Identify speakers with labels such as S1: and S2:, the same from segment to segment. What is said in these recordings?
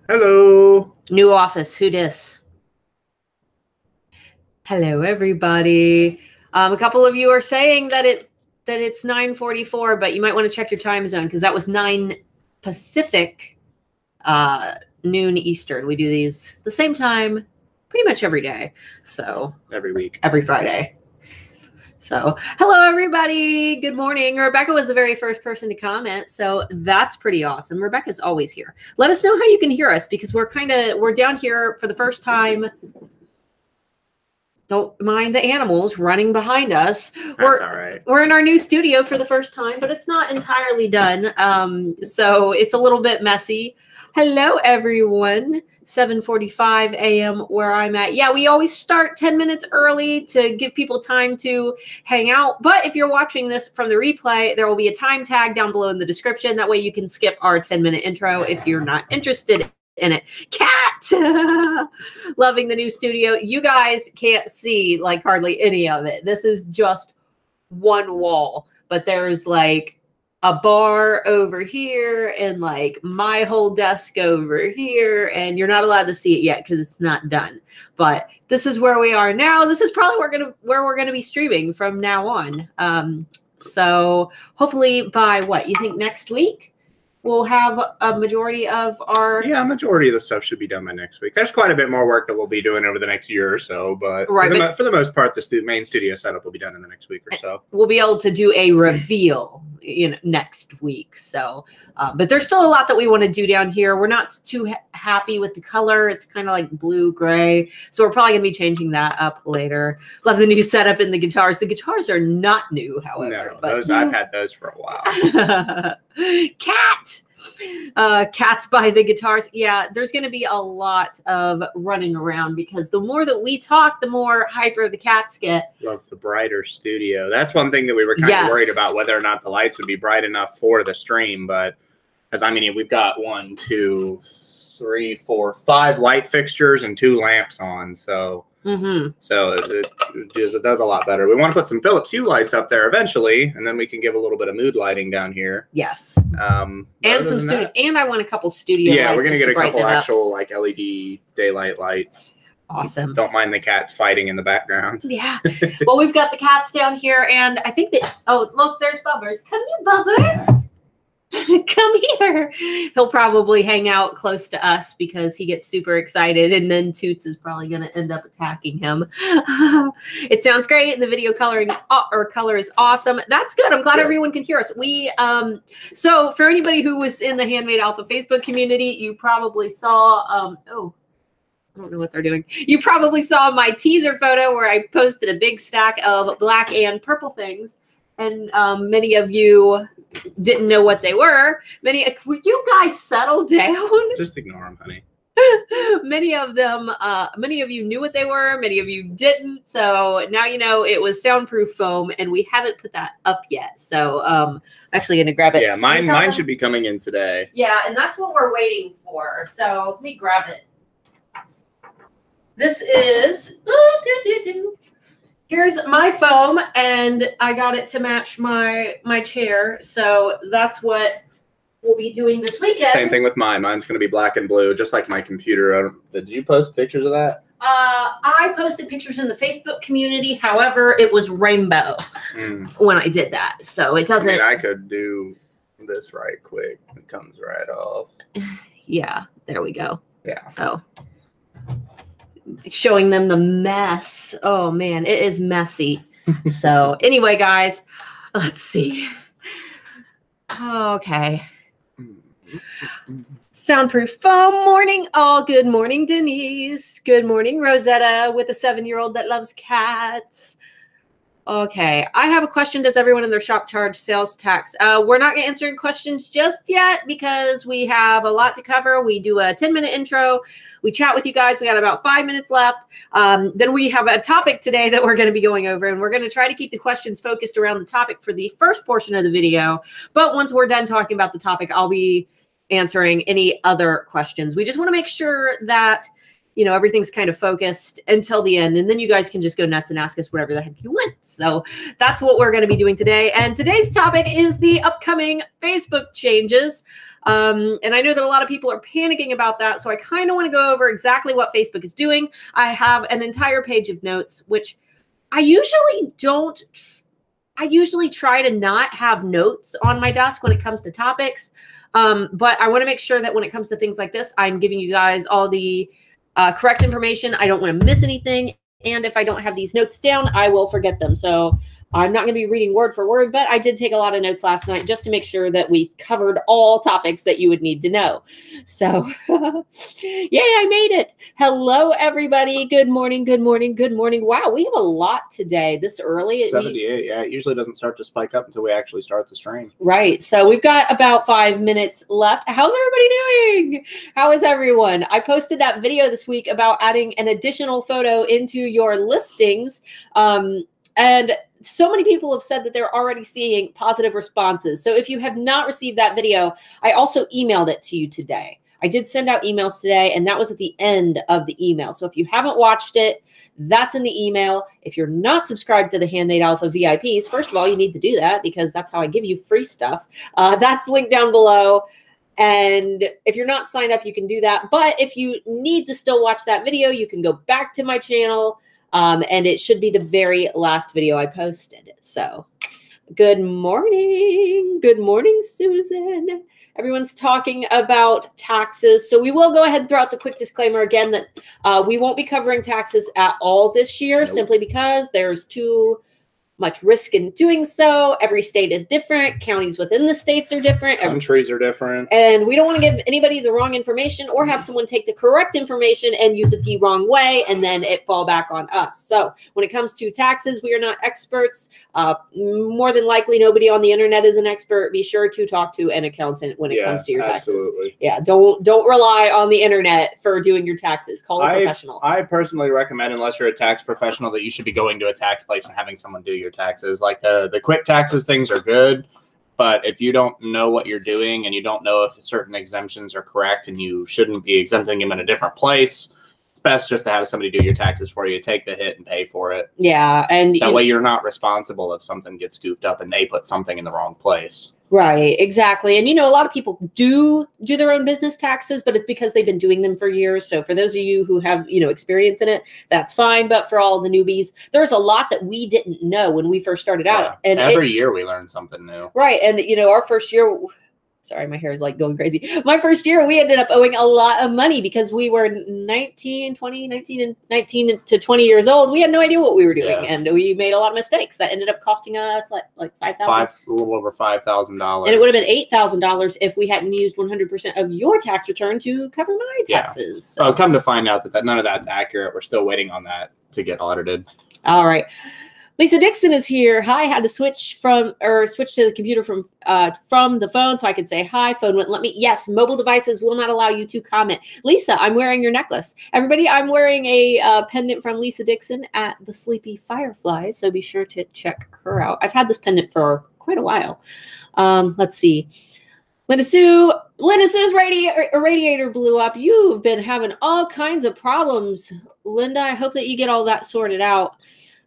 S1: Hello.
S2: New office. Who dis? Hello, everybody. A couple of you are saying that it's 9:44, but you might want to check your time zone because that was 9 Pacific, noon Eastern. We do these the same time pretty much every day. So
S1: Every week.
S2: Every Friday. So, hello, everybody. Good morning. Rebecca was the very first person to comment, so that's pretty awesome. Rebecca's always here. Let us know how you can hear us because we're down here for the first time. Don't mind the animals running behind us.
S1: That's all right.
S2: We're in our new studio for the first time, but it's not entirely done. So it's a little bit messy. Hello, everyone. 7:45 a.m. where I'm at. Yeah, we always start 10 minutes early to give people time to hang out. But if you're watching this from the replay, there will be a time tag down below in the description. That way you can skip our 10-minute intro if you're not interested in it. Cat! Loving the new studio. You guys can't see like hardly any of it. This is just one wall, but there's like a bar over here and like my whole desk over here, and you're not allowed to see it yet because it's not done. But this is where we are now. This is probably where we're gonna be streaming from now on. So hopefully by what you think next week we'll have a majority of our
S1: majority of the stuff should be done by next week. There's quite a bit more work that we'll be doing over the next year or so, but
S2: right,
S1: for the most part, the main studio setup will be done in the next week or so.
S2: We'll be able to do a reveal next week. So, but there's still a lot that we want to do down here. We're not too happy with the color. It's kind of like blue gray. So we're probably gonna be changing that up later. Love the new setup in the guitars. The guitars are not new, however.
S1: No, but I've had those for a while.
S2: Cats by the guitars. Yeah, there's going to be a lot of running around because the more that we talk, the more hyper the cats get.
S1: Love the brighter studio. That's one thing that we were kind of worried about, whether or not the lights would be bright enough for the stream. But because we've got 1, 2, 3, 4, 5 light fixtures and 2 lamps on, so. So it does a lot better. We want to put some Philips Hue lights up there eventually, and then we can give a little bit of mood lighting down here.
S2: Yes. And some studio, and I want a couple studio lights.
S1: Yeah, we're gonna get a couple actual like LED daylight lights.
S2: Awesome.
S1: Don't mind the cats fighting in the background.
S2: Yeah. Well, we've got the cats down here, and I think that look, there's Bubbers. Come here, Bubbers. Come here. He'll probably hang out close to us because he gets super excited, and then Toots is probably going to end up attacking him. It sounds great, and the video color is awesome. That's good. I'm glad everyone can hear us. We so for anybody who was in the Handmade Alpha Facebook community, you probably saw I don't know what they're doing. You probably saw my teaser photo where I posted a big stack of black and purple things, and many of you didn't know what they were. Will you guys settle down?
S1: Just ignore them, honey.
S2: Many of you knew what they were. Many of you didn't. So now you know it was soundproof foam, and we haven't put that up yet. So I'm actually going to grab it.
S1: Yeah, mine should be coming in today.
S2: Yeah, and that's what we're waiting for. So let me grab it. This is here's my foam, and I got it to match my chair. So that's what we'll be doing this weekend.
S1: Same thing with mine. Mine's going to be black and blue, just like my computer. Did you post pictures of that?
S2: I posted pictures in the Facebook community. However, it was rainbow when I did that. So it doesn't.
S1: I could do this right quick. It comes right off.
S2: Yeah, there we go.
S1: Yeah.
S2: So showing them the mess. Oh man, it is messy. So anyway, guys, let's see. Okay. Soundproof foam morning. All good morning, Denise. Good morning, Rosetta, with a 7-year-old that loves cats. Okay, I have a question. Does everyone in their shop charge sales tax? We're not answering questions just yet because we have a lot to cover. We do a 10-minute intro. We chat with you guys. We got about 5 minutes left. Then we have a topic today that we're going to be going over, and we're going to try to keep the questions focused around the topic for the first portion of the video. But once we're done talking about the topic, I'll be answering any other questions. We just want to make sure that everything's kind of focused until the end. And then you guys can just go nuts and ask us whatever the heck you want. So that's what we're going to be doing today. And today's topic is the upcoming Facebook changes. And I know that a lot of people are panicking about that. So I kind of want to go over exactly what Facebook is doing. I have an entire page of notes, which I usually try to not have notes on my desk when it comes to topics. But I want to make sure that when it comes to things like this, I'm giving you guys all the correct information. I don't want to miss anything. And if I don't have these notes down, I will forget them. So I'm not going to be reading word for word, but I did take a lot of notes last night just to make sure that we covered all topics that you would need to know. So, yay, I made it. Hello, everybody. Good morning, good morning, good morning. Wow, we have a lot today this early.
S1: 78, yeah. It usually doesn't start to spike up until we actually start the stream.
S2: Right. So we've got about 5 minutes left. How's everybody doing? How is everyone? I posted that video this week about adding an additional photo into your listings. And so many people have said that they're already seeing positive responses. So if you have not received that video, I also emailed it to you today. I did send out emails today, and that was at the end of the email. So if you haven't watched it, that's in the email. If you're not subscribed to the Handmade Alpha VIPs, first of all, you need to do that because that's how I give you free stuff. That's linked down below. And if you're not signed up, you can do that. But if you need to still watch that video, you can go back to my channel. And it should be the very last video I posted. So good morning. Good morning, Susan. Everyone's talking about taxes. So we will go ahead and throw out the quick disclaimer again that we won't be covering taxes at all this year, simply because there's too much risk in doing so. Every state is different. Counties within the states are different.
S1: Countries are different.
S2: And we don't want to give anybody the wrong information or have someone take the correct information and use it the wrong way and then it fall back on us. So when it comes to taxes, we are not experts. More than likely, nobody on the internet is an expert. Be sure to talk to an accountant when it comes to your taxes.
S1: Absolutely.
S2: Yeah, don't rely on the internet for doing your taxes. Call a professional.
S1: I personally recommend, unless you're a tax professional, that you should be going to a tax place and having someone do your taxes. Like the quick taxes things are good, but if you don't know what you're doing and you don't know if certain exemptions are correct and you shouldn't be exempting them in a different place, it's best just to have somebody do your taxes for you, take the hit and pay for it.
S2: Yeah, and
S1: that way you're not responsible if something gets goofed up and they put something in the wrong place.
S2: Right, exactly. And, a lot of people do their own business taxes, but it's because they've been doing them for years. So for those of you who have, experience in it, that's fine. But for all the newbies, there's a lot that we didn't know when we first started out. And
S1: every year we learn something new.
S2: Right. And, our first year... Sorry, my hair is like going crazy. My first year, we ended up owing a lot of money because we were 19 to 20 years old. We had no idea what we were doing. Yeah. And we made a lot of mistakes that ended up costing us like $5,000.
S1: A little over $5,000.
S2: And it would have been $8,000 if we hadn't used 100% of your tax return to cover my taxes.
S1: Yeah. So. Come to find out that none of that's accurate. We're still waiting on that to get audited.
S2: All right. Lisa Dixon is here. Hi, had to switch to the computer from the phone so I could say hi. Phone wouldn't let me. Yes, mobile devices will not allow you to comment. Lisa, I'm wearing your necklace. Everybody, I'm wearing a pendant from Lisa Dixon at the Sleepy Firefly, so be sure to check her out. I've had this pendant for quite a while. Let's see. Linda Sue's radiator blew up. You've been having all kinds of problems, Linda. I hope that you get all that sorted out.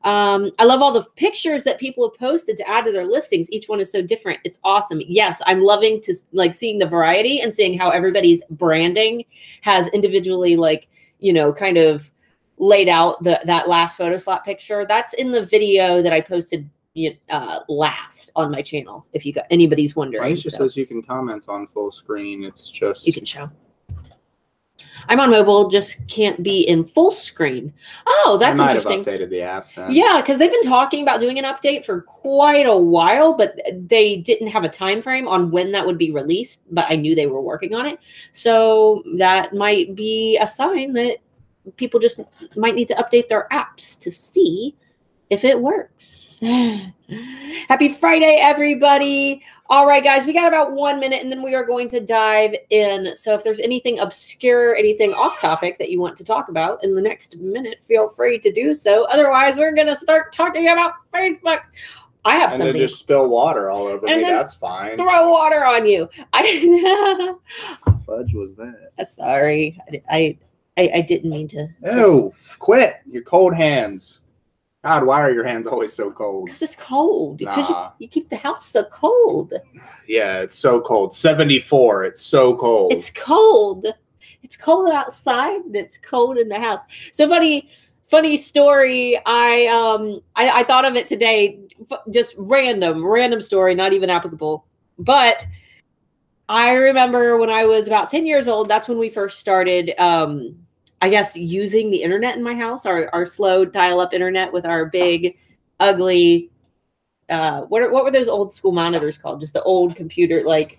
S2: I love all the pictures that people have posted to add to their listings. Each one is so different. It's awesome. Yes, I'm loving to seeing the variety and seeing how everybody's branding has individually kind of laid out that last photo slot picture. That's in the video that I posted last on my channel. If anybody's wondering,
S1: it just says you can comment on full screen. It's just
S2: you can show. I'm on mobile, just can't be in full screen. Oh, that's interesting.
S1: I might have updated the app then.
S2: Yeah, because they've been talking about doing an update for quite a while, but they didn't have a time frame on when that would be released, but I knew they were working on it. So that might be a sign that people just might need to update their apps to see if it works. Happy Friday, everybody. All right, guys, we got about 1 minute and then we are going to dive in. So if there's anything obscure, anything off topic that you want to talk about in the next minute, feel free to do so. Otherwise, we're going to start talking about Facebook. I have something.
S1: And then just spill water all over me. That's fine.
S2: Throw water on you.
S1: Fudge was that?
S2: Sorry. I I didn't mean to.
S1: Oh, quit. Your cold hands. God, why are your hands always so cold?
S2: Because it's cold. Because
S1: Nah.
S2: you keep the house so cold.
S1: Yeah, it's so cold. 74. It's so cold.
S2: It's cold. It's cold outside and it's cold in the house. So funny story. I thought of it today. Just random story, not even applicable. But I remember when I was about 10 years old, that's when we first started, I guess, using the internet in my house, our slow dial-up internet with our big, ugly, what were those old school monitors called? Just the old computer, like,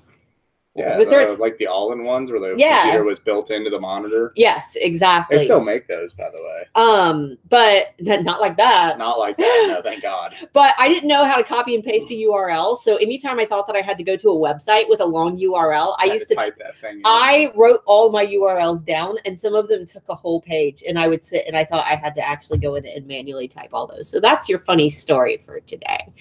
S1: yeah, like the all-in-ones where the computer was built into the monitor.
S2: Yes, exactly.
S1: They still make those, by the way.
S2: But not like that.
S1: Not like that. No, thank God.
S2: But I didn't know how to copy and paste a URL. So anytime I thought that I had to go to a website with a long URL, I used to
S1: type that thing.
S2: I wrote all my URLs down, and some of them took a whole page. And I would sit and I thought I had to actually go in and manually type all those. So that's your funny story for today.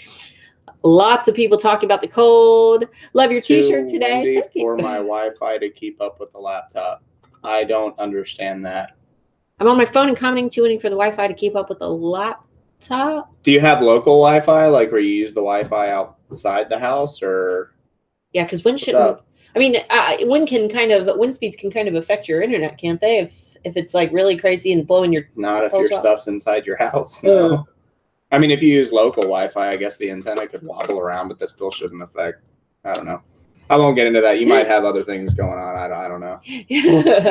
S2: Lots of people talking about the cold. Love your t-shirt today.
S1: For my Wi-Fi to keep up with the laptop. I don't understand that.
S2: I'm on my phone and commenting, tuning for the Wi-Fi to keep up with the laptop.
S1: Do you have local Wi-Fi, like where you use the Wi-Fi outside the house, or?
S2: Yeah, because wind shouldn't. I mean, wind speeds can kind of affect your internet, can't they? If it's like really crazy and blowing your.
S1: Not if your stuff's inside your house. No. I mean, if you use local Wi-Fi, I guess the antenna could wobble around, but that still shouldn't affect. I don't know. I won't get into that. You might have other things going on. I don't know.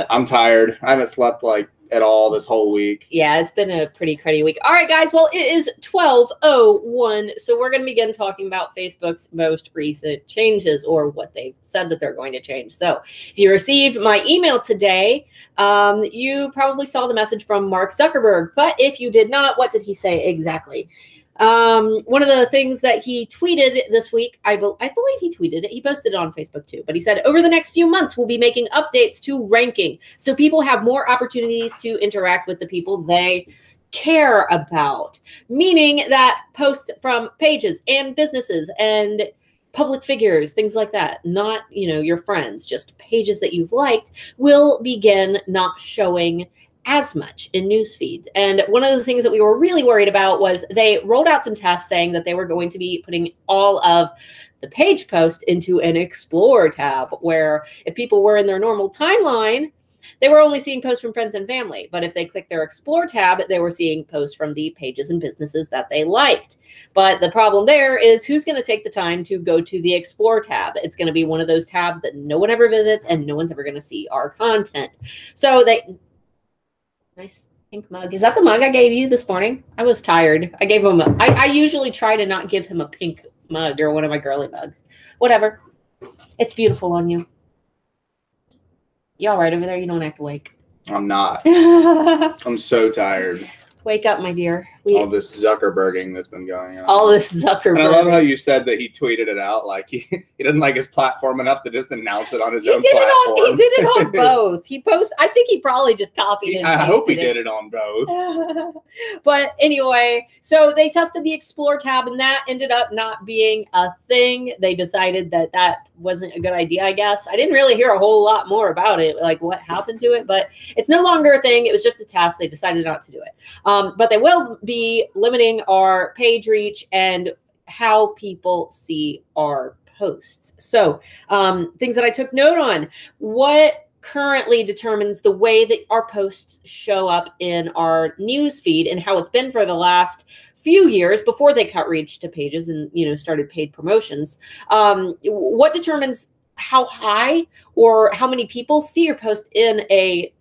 S1: I'm tired. I haven't slept like at all this whole week.
S2: Yeah, it's been a pretty cruddy week. All right, guys. Well, it is 12:01, so we're going to begin talking about Facebook's most recent changes, or what they've said that they're going to change. So if you received my email today, you probably saw the message from Mark Zuckerberg. But if you did not, what did he say exactly? One of the things that he tweeted this week, I believe he tweeted it. He posted it on Facebook too, but he said, over the next few months, we'll be making updates to ranking so people have more opportunities to interact with the people they care about. Meaning that posts from pages and businesses and public figures, things like that, not, your friends, just pages that you've liked, will begin not showing as much in news feeds. And one of the things that we were really worried about was they rolled out some tests saying that they were going to be putting all of the page posts into an Explore tab, where if people were in their normal timeline, they were only seeing posts from friends and family. But if they clicked their Explore tab, they were seeing posts from the pages and businesses that they liked. But the problem there is, who's going to take the time to go to the Explore tab? It's going to be one of those tabs that no one ever visits and no one's ever going to see our content. So nice pink mug. Is that the mug I gave you this morning? I was tired. I gave him I usually try to not give him a pink mug or one of my girly mugs. Whatever. It's beautiful on you. You all right over there? You don't act awake.
S1: I'm not. I'm so tired.
S2: Wake up, my dear.
S1: All this Zuckerberging that's been going on.
S2: All this Zuckerberg.
S1: And I love how you said that he tweeted it out. Like he didn't like his platform enough to just announce it on his own platform.
S2: He did it on both. I think he probably just copied it.
S1: I hope he did it on both.
S2: But anyway, so they tested the Explore tab, and that ended up not being a thing. They decided that wasn't a good idea, I guess. I didn't really hear a whole lot more about it, like what happened to it, but it's no longer a thing. It was just a test. They decided not to do it. But they will be limiting our page reach and how people see our posts. So things that I took note on: what currently determines the way that our posts show up in our news feed, and how it's been for the last few years before they cut reach to pages and started paid promotions. What determines how high or how many people see your post in a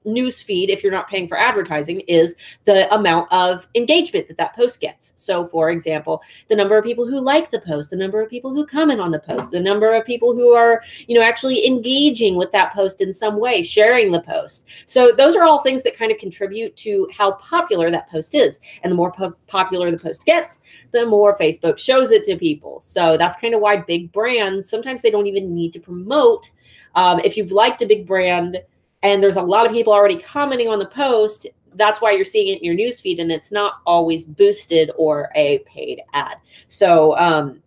S2: news feed, if you're not paying for advertising, is the amount of engagement that post gets. So for example, the number of people who like the post, the number of people who comment on the post, the number of people who are actually engaging with that post in some way, sharing the post. So those are all things that kind of contribute to how popular that post is. And the more popular the post gets, the more Facebook shows it to people. So that's kind of why big brands, sometimes they don't even need to promote. If you've liked a big brand and there's a lot of people already commenting on the post, that's why you're seeing it in your newsfeed, and it's not always boosted or a paid ad. So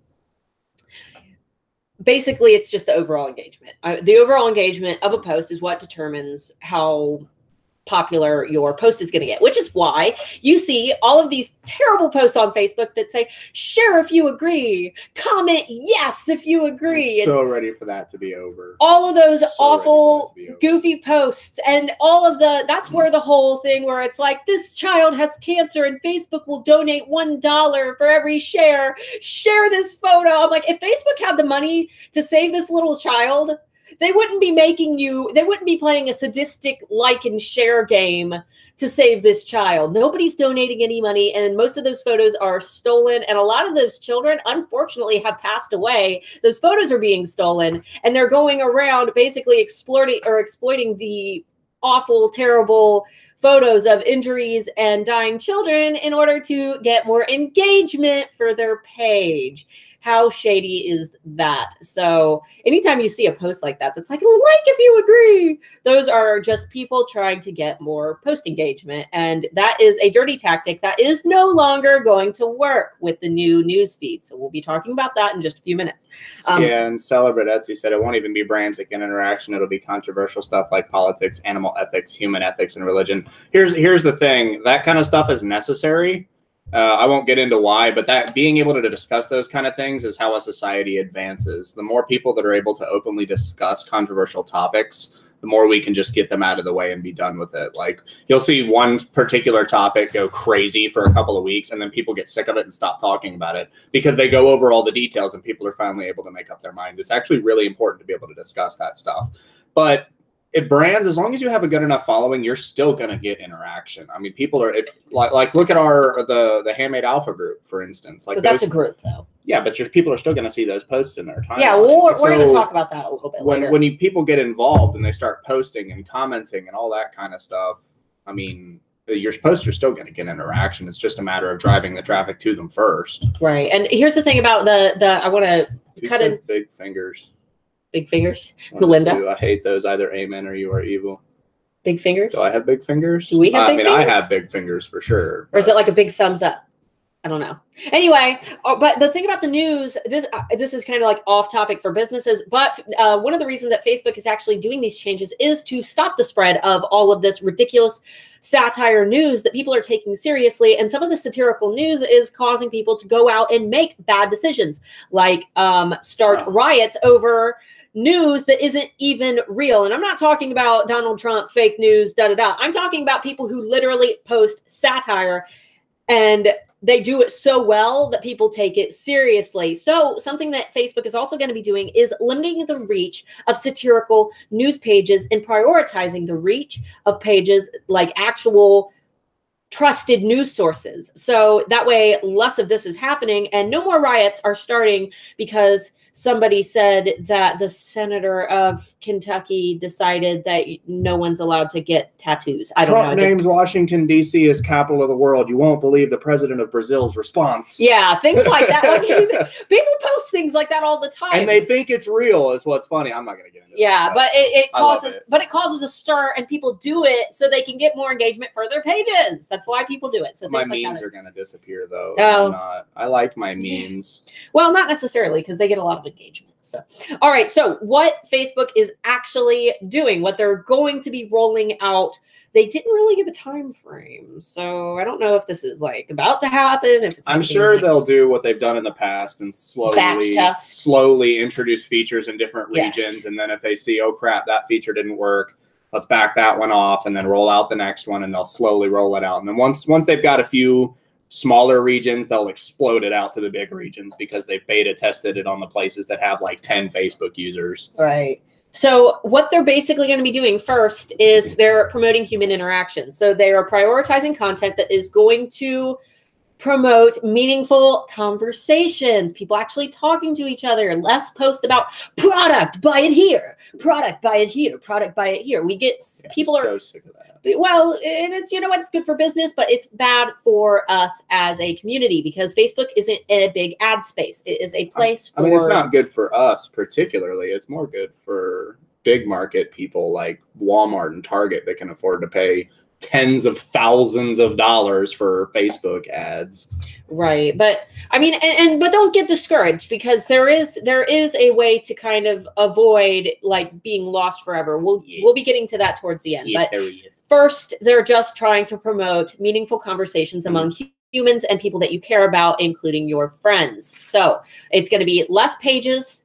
S2: basically, it's just the overall engagement. The overall engagement of a post is what determines how popular your post is going to get, which is why you see all of these terrible posts on Facebook that say, share if you agree, comment yes if you agree.
S1: I'm so ready for that to be over.
S2: All of those awful, goofy posts and all of that's where the whole thing where it's like, this child has cancer and Facebook will donate $1 for every share this photo. I'm like, if Facebook had the money to save this little child, they wouldn't be playing a sadistic like and share game to save this child. Nobody's donating any money, and most of those photos are stolen, and a lot of those children unfortunately have passed away. Those photos are being stolen, and they're going around basically exploiting the awful, terrible photos of injuries and dying children in order to get more engagement for their page. How shady is that? So anytime you see a post like that, that's like if you agree, those are just people trying to get more post engagement. And that is a dirty tactic that is no longer going to work with the new news feed. So we'll be talking about that in just a few minutes.
S1: Yeah, and Celebrate Etsy said it won't even be brands that get interaction. It'll be controversial stuff like politics, animal ethics, human ethics, and religion. Here's the thing. That kind of stuff is necessary. I won't get into why, but that being able to discuss those kind of things is how a society advances. The more people that are able to openly discuss controversial topics, the more we can just get them out of the way and be done with it. Like, you'll see one particular topic go crazy for a couple of weeks, and then people get sick of it and stop talking about it because they go over all the details and people are finally able to make up their minds. It's actually really important to be able to discuss that stuff. But brands, as long as you have a good enough following, you're still going to get interaction. I mean, people are like look at the Handmade Alpha group, for instance. Like,
S2: but that's a group, though.
S1: Yeah, but people are still going to see those posts in their timeline.
S2: Yeah, we're going to talk about that a little bit later.
S1: When people get involved and they start posting and commenting and all that kind of stuff, I mean, your posts are still going to get interaction. It's just a matter of driving the traffic to them first.
S2: Right. And here's the thing about I want to cut in
S1: big fingers.
S2: Big fingers, Melinda.
S1: I hate those. Either amen or you are evil.
S2: Big fingers.
S1: Do I have big fingers?
S2: Do we have big fingers?
S1: I have big fingers for sure.
S2: Or is it like a big thumbs up? I don't know. Anyway, but the thing about the news, this is kind of like off topic for businesses, but one of the reasons that Facebook is actually doing these changes is to stop the spread of all of this ridiculous satire news that people are taking seriously. And some of the satirical news is causing people to go out and make bad decisions, like start riots over news that isn't even real. And I'm not talking about Donald Trump, fake news, I'm talking about people who literally post satire, and they do it so well that people take it seriously. So something that Facebook is also going to be doing is limiting the reach of satirical news pages and prioritizing the reach of pages like actual trusted news sources. So that way less of this is happening and no more riots are starting because somebody said that the senator of Kentucky decided that no one's allowed to get tattoos. I don't know.
S1: Trump names Washington, D.C. as capital of the world. You won't believe the president of Brazil's response.
S2: Yeah, things like that. Like, people post things like that all the time.
S1: And they think it's real is what's funny. I'm not going to get into
S2: that. But it causes a stir and people do it so they can get more engagement for their pages. That's why people do it. So
S1: my memes are going to disappear though. Oh. I like my memes.
S2: Well, not necessarily because they get a lot of engagement. So, all right. So what Facebook is actually doing, what they're going to be rolling out, they didn't really give a time frame. So I don't know if this is like about to happen. If it's
S1: I'm sure they'll do what they've done in the past and slowly introduce features in different regions. And then if they see, oh crap, that feature didn't work, let's back that one off and then roll out the next one, and they'll slowly roll it out. And then once they've got a few smaller regions, they'll explode it out to the big regions because they beta tested it on the places that have like 10 Facebook users.
S2: Right. So what they're basically going to be doing first is they're promoting human interaction. So they are prioritizing content that is going to promote meaningful conversations, people actually talking to each other, less post about product, buy it here, product, buy it here, product, buy it here. We get people are
S1: so sick of that.
S2: Well, and it's, you know what, it's good for business, but it's bad for us as a community because Facebook isn't a big ad space. It is a place for...
S1: I mean, it's not good for us particularly. It's more good for big market people like Walmart and Target that can afford to pay tens of thousands of dollars for Facebook ads.
S2: Right. But I mean, but don't get discouraged, because there is a way to kind of avoid like being lost forever. We'll be getting to that towards the end. But first, they're just trying to promote meaningful conversations among humans and people that you care about, including your friends. So it's going to be less pages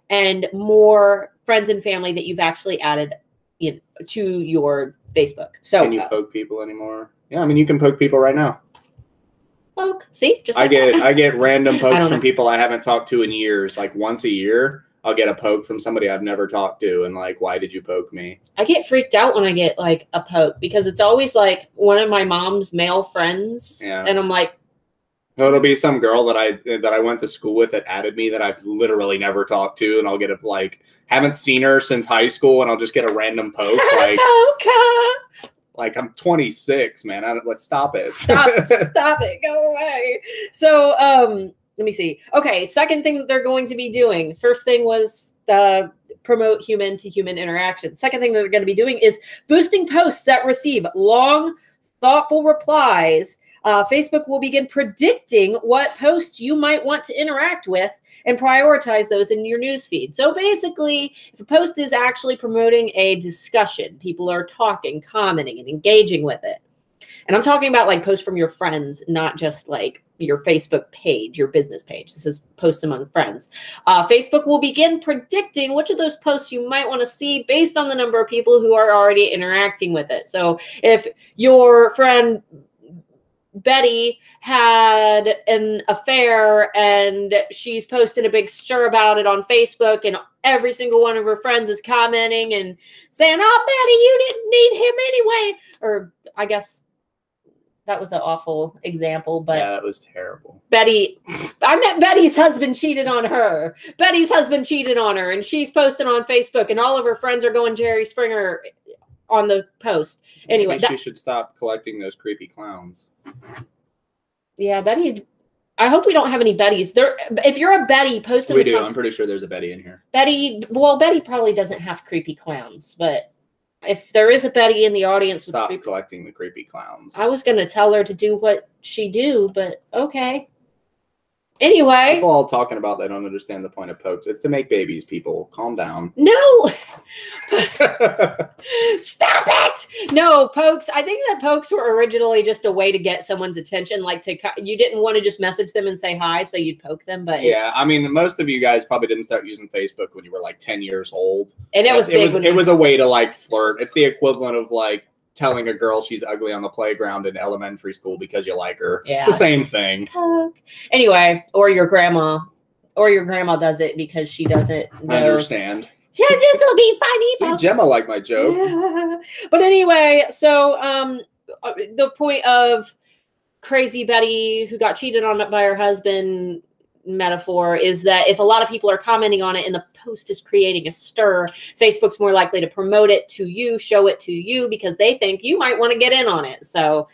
S2: and more friends and family that you've actually added to your Facebook. So
S1: can you poke people anymore? Yeah, I mean, you can poke people right now.
S2: Poke, see, just
S1: like I get random pokes from people I haven't talked to in years. Like once a year, I'll get a poke from somebody I've never talked to, and like, why did you poke me?
S2: I get freaked out when I get like a poke, because it's always like one of my mom's male friends, and I'm like,
S1: it'll be some girl that I went to school with that added me that I've literally never talked to, and I'll get a haven't seen her since high school, and I'll just get a random poke. Like I'm 26, man. Let's stop it.
S2: Stop it. Go away. So let me see. Okay, second thing that they're going to be doing. First thing was the promote human to human interaction. Second thing they're going to be doing is boosting posts that receive long, thoughtful replies. Facebook will begin predicting what posts you might want to interact with and prioritize those in your newsfeed. So basically, if a post is actually promoting a discussion, people are talking, commenting, and engaging with it. And I'm talking about like posts from your friends, not just like your Facebook page, your business page. This is posts among friends. Facebook will begin predicting which of those posts you might want to see based on the number of people who are already interacting with it. So if your friend Betty had an affair and she's posting a big stir about it on Facebook, and every single one of her friends is commenting and saying, "Oh, Betty, you didn't need him anyway." Or I guess that was an awful example, but
S1: yeah, that was terrible.
S2: I met Betty's husband cheated on her. Betty's husband cheated on her, and she's posting on Facebook, and all of her friends are going Jerry Springer on the post. Anyway,
S1: maybe she should stop collecting those creepy clowns.
S2: Yeah, Betty. I hope we don't have any Bettys. There, if you're a Betty, post in
S1: the comments. I'm pretty sure there's a Betty in here.
S2: Betty probably doesn't have creepy clowns, but if there is a Betty in the audience,
S1: stop collecting the creepy clowns.
S2: I was going to tell her to do what she do, but okay. Anyway,
S1: people all talking about they don't understand the point of pokes. It's to make babies. People, calm down.
S2: No, stop it. No, pokes. I think that pokes were originally just a way to get someone's attention. Like you didn't want to just message them and say hi, so you'd poke them. But
S1: yeah, I mean, most of you guys probably didn't start using Facebook when you were like 10 years old,
S2: and it was
S1: a way to like flirt. It's the equivalent of like telling a girl she's ugly on the playground in elementary school because you like her. Yeah. It's the same thing.
S2: Anyway, or your grandma does it because she doesn't
S1: understand.
S2: Yeah, this will be funny.
S1: See, Gemma liked my joke.
S2: Yeah. But anyway, so the point of crazy Betty who got cheated on by her husband metaphor is that if a lot of people are commenting on it and the post is creating a stir, Facebook's more likely to promote it to you, show it to you, because they think you might want to get in on it. So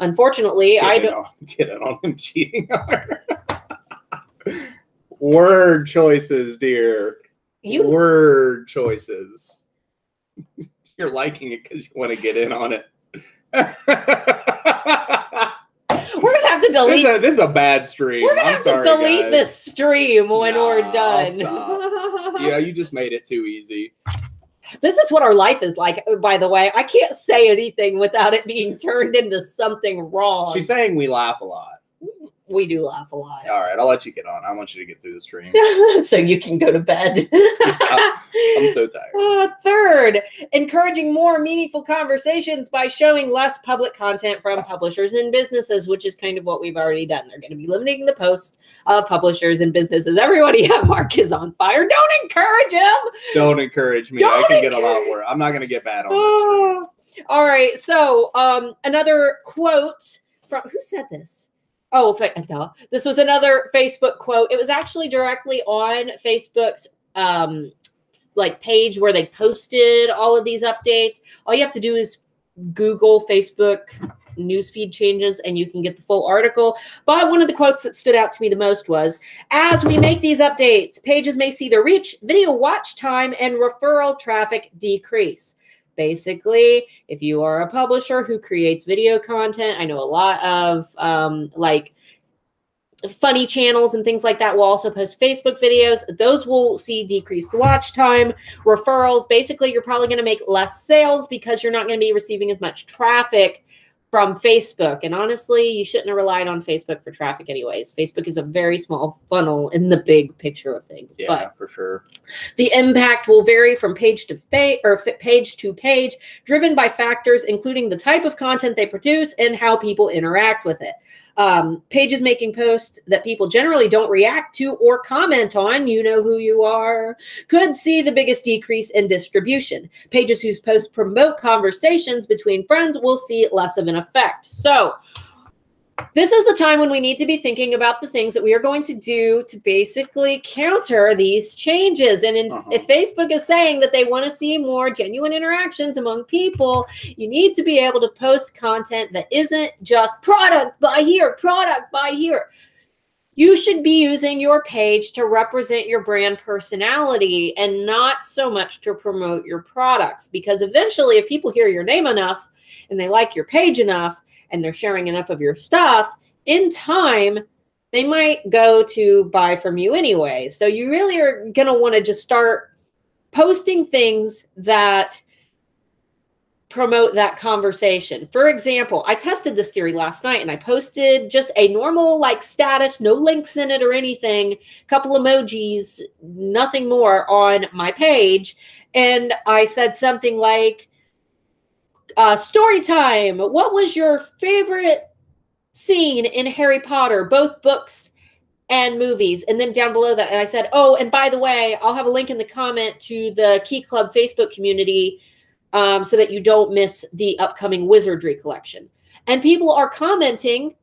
S2: unfortunately, I don't
S1: get in on him cheating on her. Word choices, dear. Word choices. You're liking it because you want to get in on it.
S2: We're gonna have to delete.
S1: This is a bad stream.
S2: We're gonna have to delete this stream when we're done.
S1: Yeah, you just made it too easy.
S2: This is what our life is like, by the way. I can't say anything without it being turned into something wrong.
S1: She's saying we laugh a lot.
S2: We do laugh a lot.
S1: All right, I'll let you get on. I want you to get through the stream.
S2: So you can go to bed.
S1: I'm so tired.
S2: Third, encouraging more meaningful conversations by showing less public content from publishers and businesses, which is kind of what we've already done. They're going to be limiting the posts of publishers and businesses. Everybody at Mark is on fire. Don't encourage him.
S1: Don't encourage me. I can get a lot worse. I'm not going to get bad on this.
S2: All right. So another quote from, who said this? Oh, no. This was another Facebook quote. It was actually directly on Facebook's page where they posted all of these updates. All you have to do is Google Facebook newsfeed changes and you can get the full article. But one of the quotes that stood out to me the most was, as we make these updates, pages may see their reach, video watch time, and referral traffic decrease. Basically, if you are a publisher who creates video content, I know a lot of like funny channels and things like that will also post Facebook videos. Those will see decreased watch time. Referrals, basically, you're probably going to make less sales because you're not going to be receiving as much traffic from Facebook. And honestly, you shouldn't have relied on Facebook for traffic anyways. Facebook is a very small funnel in the big picture of things.
S1: Yeah,
S2: but
S1: for sure.
S2: The impact will vary from page to page, driven by factors including the type of content they produce and how people interact with it. Pages making posts that people generally don't react to or comment on, you know who you are, could see the biggest decrease in distribution. Pages whose posts promote conversations between friends will see less of an effect. So this is the time when we need to be thinking about the things that we are going to do to basically counter these changes. And if Facebook is saying that they want to see more genuine interactions among people, you need to be able to post content that isn't just product buy here, product buy here. You should be using your page to represent your brand personality and not so much to promote your products. Because eventually, if people hear your name enough and they like your page enough, and they're sharing enough of your stuff, in time, they might go to buy from you anyway. So you really are going to want to just start posting things that promote that conversation. For example, I tested this theory last night and I posted just a normal like status, no links in it or anything, couple emojis, nothing more on my page. And I said something like, story time. What was your favorite scene in Harry Potter, both books and movies? And then down below that, and I said, oh, and by the way, I'll have a link in the comment to the Key Club Facebook community so that you don't miss the upcoming Wizardry collection. And people are commenting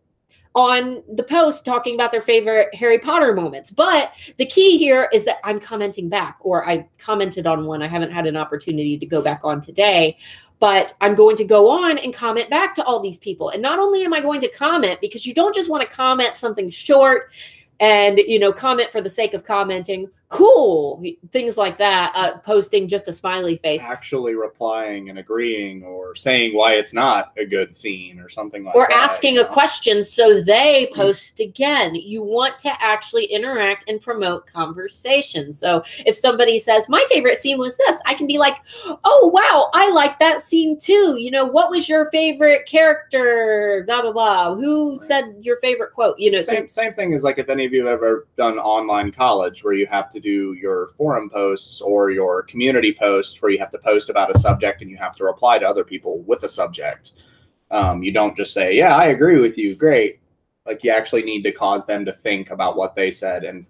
S2: on the post talking about their favorite Harry Potter moments. But the key here is that I'm commenting back, or I commented on one. I haven't had an opportunity to go back on today. But I'm going to go on and comment back to all these people. And not only am I going to comment, because you don't just want to comment something short and, you know, comment for the sake of commenting, cool, things like that, posting just a smiley face.
S1: Actually replying and agreeing or saying why it's not a good scene or something like that.
S2: Or asking a question so they post again. You want to actually interact and promote conversation. So if somebody says, my favorite scene was this, I can be like, oh, wow, I like that scene too. You know, what was your favorite character? Blah, blah, blah. Who said your favorite quote? You know,
S1: same thing as like if any of you have ever done online college where you have to do your forum posts or your community posts where you have to post about a subject and you have to reply to other people with a subject. You don't just say, yeah, I agree with you. Great. Like you actually need to cause them to think about what they said and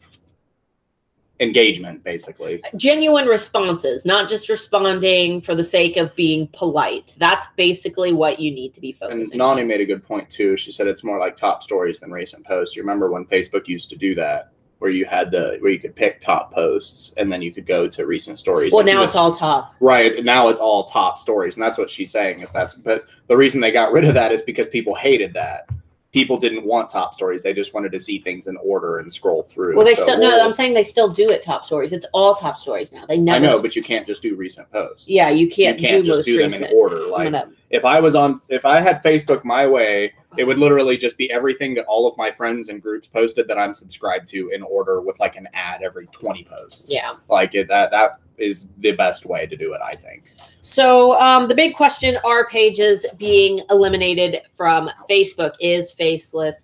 S1: engagement, basically.
S2: Genuine responses, not just responding for the sake of being polite. That's basically what you need to be focusing on.
S1: And Nani made a good point too. She said it's more like top stories than recent posts. You remember when Facebook used to do that? Where you had where you could pick top posts and then you could go to recent stories.
S2: Well, now it's all top.
S1: Right. Now it's all top stories. And that's what she's saying is but the reason they got rid of that is because people hated that. People didn't want top stories. They just wanted to see things in order and scroll through.
S2: Well, I'm saying they still do it top stories. It's all top stories now. They never.
S1: I know, but you can't just do recent posts.
S2: Yeah, you can't
S1: just do them in order. Like if I had Facebook my way, it would literally just be everything that all of my friends and groups posted that I'm subscribed to in order with like an ad every 20 posts.
S2: Yeah.
S1: Like that is the best way to do it, I think.
S2: So the big question, are pages being eliminated from Facebook? Is Facebook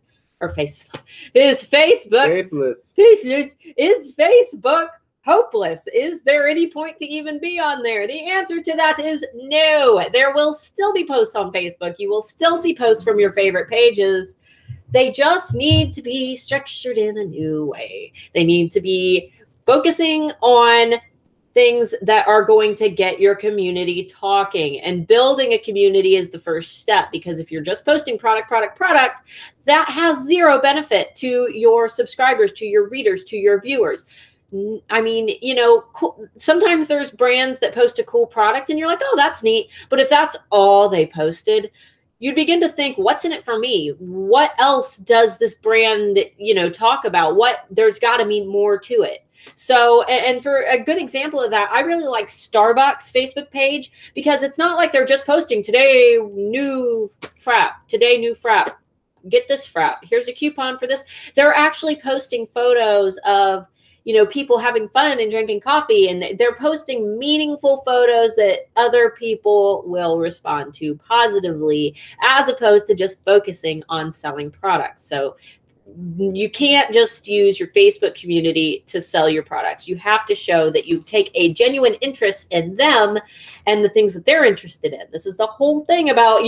S2: hopeless? Is there any point to even be on there? The answer to that is no. There will still be posts on Facebook. You will still see posts from your favorite pages. They just need to be structured in a new way. They need to be focusing on things that are going to get your community talking, and building a community is the first step, because if you're just posting product, that has zero benefit to your subscribers, to your readers, to your viewers. I mean, you know, sometimes there's brands that post a cool product and you're like, oh, that's neat. But if that's all they posted, you'd begin to think, what's in it for me? What else does this brand, talk about? There's got to be more to it. So, and for a good example of that, I really like Starbucks Facebook page, because it's not like they're just posting today new frap, get this frap, here's a coupon for this. They're actually posting photos of people having fun and drinking coffee, and they're posting meaningful photos that other people will respond to positively, as opposed to just focusing on selling products. So you can't just use your Facebook community to sell your products. You have to show that you take a genuine interest in them and the things that they're interested in. This is the whole thing about,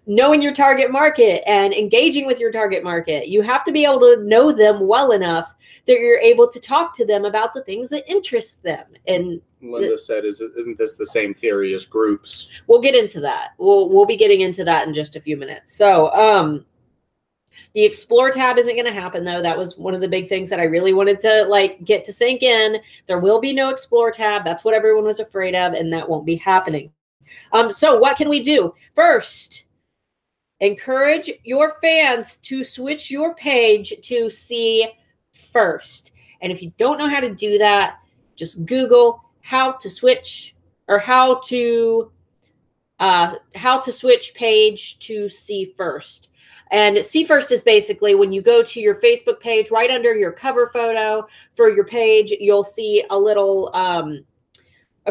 S2: knowing your target market and engaging with your target market. You have to be able to know them well enough that you're able to talk to them about the things that interest them. And
S1: Linda said, isn't this the same theory as groups?
S2: We'll get into that. We'll be getting into that in just a few minutes. So, the Explore tab isn't going to happen, though. That was one of the big things that I really wanted to get to sink in. There will be no Explore tab. That's what everyone was afraid of, and that won't be happening. So what can we do? First, encourage your fans to switch your page to see first. And if you don't know how to do that, just Google how to switch, or how to switch page to see first. And see first is basically when you go to your Facebook page, right under your cover photo for your page, you'll see a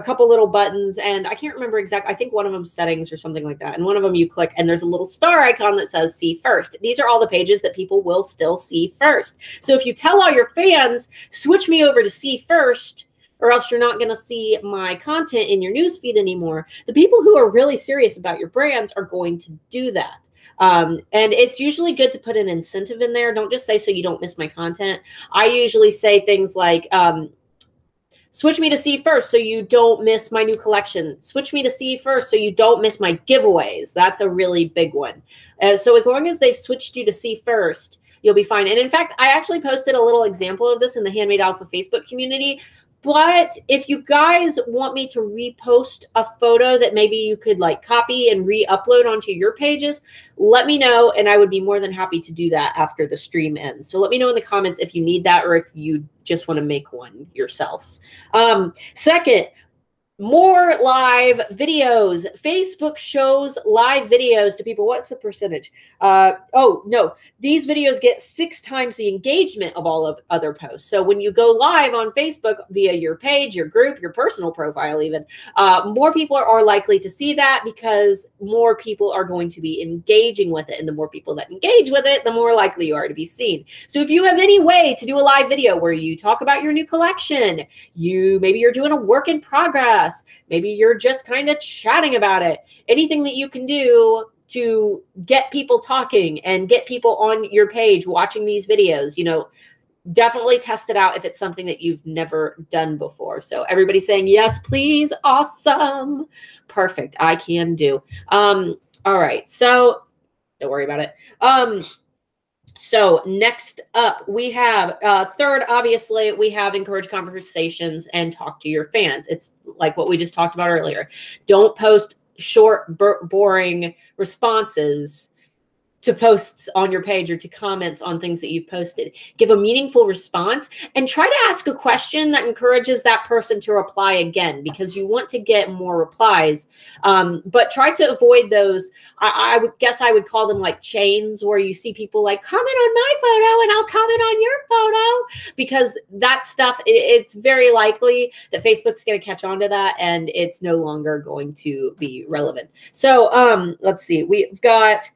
S2: couple little buttons, and I can't remember exactly. I think one of them settings or something like that. And one of them you click, and there's a little star icon that says see first. These are all the pages that people will still see first. So if you tell all your fans, switch me over to see first, or else you're not going to see my content in your newsfeed anymore, the people who are really serious about your brands are going to do that. And it's usually good to put an incentive in there. Don't just say, so you don't miss my content. I usually say things like, switch me to see first so you don't miss my new collection. Switch me to see first so you don't miss my giveaways. That's a really big one. So as long as they've switched you to see first, you'll be fine. And in fact, I actually posted a little example of this in the Handmade Alpha Facebook community. But if you guys want me to repost a photo that maybe you could copy and re-upload onto your pages, let me know, and I would be more than happy to do that after the stream ends. So let me know in the comments if you need that, or if you just want to make one yourself. Second, more live videos. Facebook shows live videos to people. What's the percentage? Oh, no. These videos get 6 times the engagement of all of other posts. So when you go live on Facebook via your page, your group, your personal profile even, more people are likely to see that, because more people are going to be engaging with it. And the more people that engage with it, the more likely you are to be seen. So if you have any way to do a live video where you talk about your new collection, maybe you're doing a work in progress, maybe you're just kind of chatting about it, anything that you can do to get people talking and get people on your page watching these videos, definitely test it out if it's something that you've never done before. So everybody's saying, yes, please. Awesome. Perfect. I can do. All right. So don't worry about it. So next up, we have third, obviously, we have encourage conversations and talk to your fans. It's like what we just talked about earlier. Don't post short, boring responses to posts on your page or to comments on things that you've posted. Give a meaningful response and try to ask a question that encourages that person to reply again, because you want to get more replies. But try to avoid those. I would guess I would call them like chains, where you see people comment on my photo and I'll comment on your photo, because that stuff, it's very likely that Facebook's going to catch on to that and it's no longer going to be relevant. So let's see, we've got,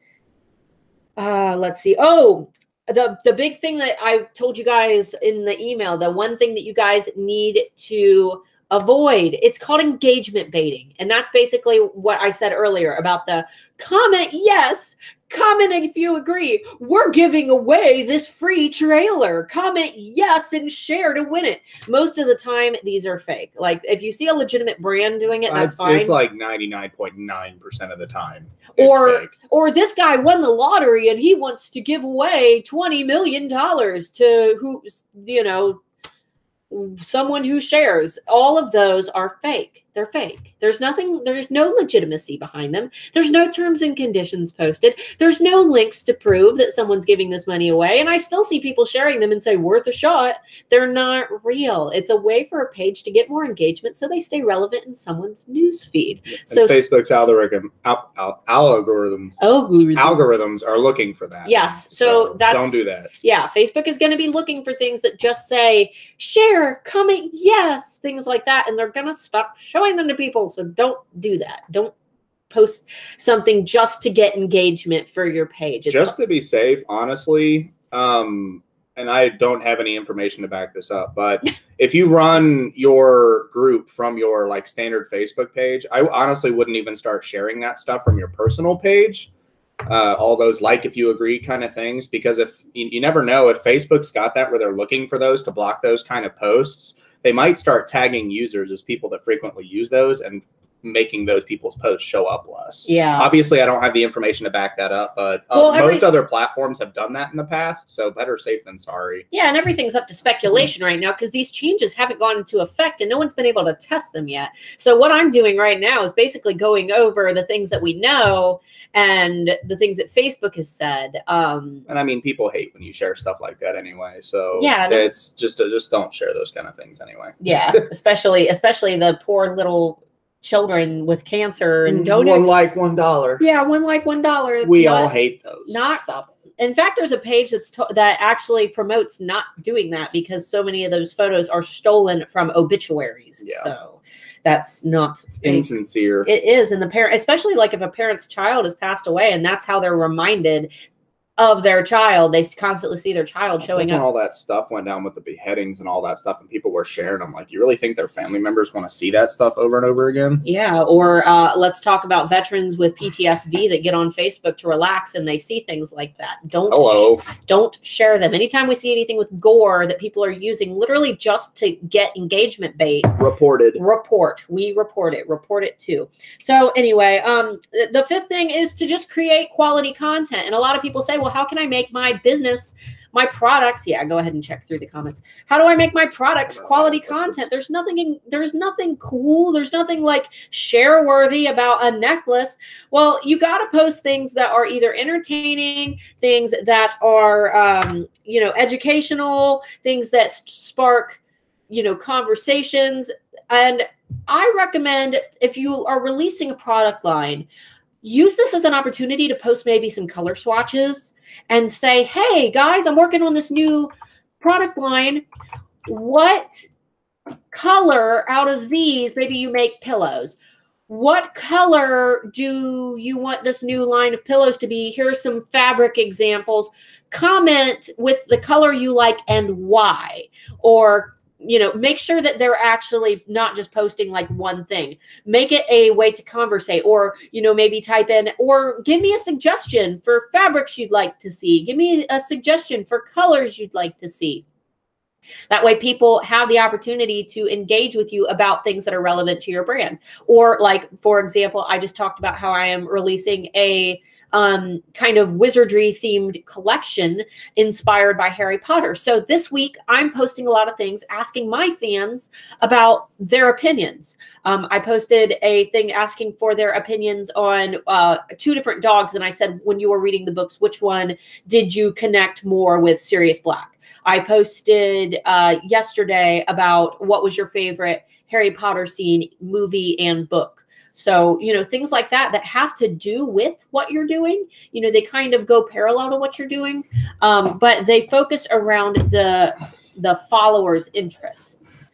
S2: let's see. Oh, the big thing that I told you guys in the email, the one thing that you guys need to avoid, it's called engagement baiting. And that's basically what I said earlier about the comment yes, comment if you agree. We're giving away this free trailer. Comment yes and share to win it. Most of the time, these are fake. Like if you see a legitimate brand doing it, that's fine.
S1: It's like 99.9% of the time.
S2: Or this guy won the lottery and he wants to give away $20 million to who, someone who shares. All of those are fake. they're fake. There's no legitimacy behind them. There's no terms and conditions posted. There's no links to prove that someone's giving this money away. And I still see people sharing them and say, worth a shot. They're not real. It's a way for a page to get more engagement so they stay relevant in someone's news feed. So
S1: Facebook's algorithms are looking for that.
S2: Yes. So
S1: don't do that.
S2: Yeah. Facebook is going to be looking for things that just say, share, comment, yes, things like that. And they're going to stop showing them to people. So don't do that. Don't post something just to get engagement for your page.
S1: Just to be safe, honestly, and I don't have any information to back this up, but if you run your group from your like standard Facebook page, I honestly wouldn't even start sharing that stuff from your personal page. All those like if you agree kind of things, because if you never know if Facebook's got that where they're looking for those to block those kind of posts, they might start tagging users as people that frequently use those and making those people's posts show up less.
S2: Yeah.
S1: Obviously, I don't have the information to back that up, but most other platforms have done that in the past. So better safe than sorry.
S2: Yeah. And everything's up to speculation right now because these changes haven't gone into effect and no one's been able to test them yet. So what I'm doing right now is basically going over the things that we know and the things that Facebook has said. And
S1: I mean, people hate when you share stuff like that anyway. So
S2: yeah,
S1: it's just don't share those kind of things anyway.
S2: Yeah. especially the poor little children with cancer and
S3: $1 like $1.
S2: Yeah, $1 like $1.
S1: We all hate those.
S2: Stop it. In fact, there's a page that actually promotes not doing that because so many of those photos are stolen from obituaries. Yeah. So that's not
S1: insincere.
S2: It is, and the parent, especially like if a parent's child has passed away, and that's how they're reminded of their child. They constantly see their child showing up.
S1: When all that stuff went down with the beheadings and all that stuff, and people were sharing them, like, you really think their family members want to see that stuff over and over again?
S2: Yeah. Or let's talk about veterans with PTSD that get on Facebook to relax and they see things like that. Don't share them. Anytime we see anything with gore that people are using literally just to get engagement bait, we report it. Report it too. So anyway, the fifth thing is to just create quality content. And a lot of people say, well, how can I make my business, my products? Yeah, go ahead and check through the comments. How do I make my products quality content? There's nothing cool. There's nothing like share worthy about a necklace. Well, you got to post things that are either entertaining, things that are, educational, things that spark, conversations. And I recommend if you are releasing a product line, use this as an opportunity to post maybe some color swatches and say, hey guys, I'm working on this new product line. What color out of these, maybe you make pillows. What color do you want this new line of pillows to be? Here's some fabric examples. Comment with the color you like and why. Or make sure that they're actually not just posting like one thing. Make it a way to conversate, or, maybe type in, or give me a suggestion for fabrics you'd like to see. Give me a suggestion for colors you'd like to see. That way people have the opportunity to engage with you about things that are relevant to your brand. Or like, for example, I just talked about how I am releasing a kind of wizardry themed collection inspired by Harry Potter. So this week I'm posting a lot of things asking my fans about their opinions. I posted a thing asking for their opinions on 2 different dogs. And I said, when you were reading the books, which one did you connect more with Sirius Black? I posted yesterday about what was your favorite Harry Potter scene, movie and book. So, things like that have to do with what you're doing. They kind of go parallel to what you're doing, but they focus around the followers' interests.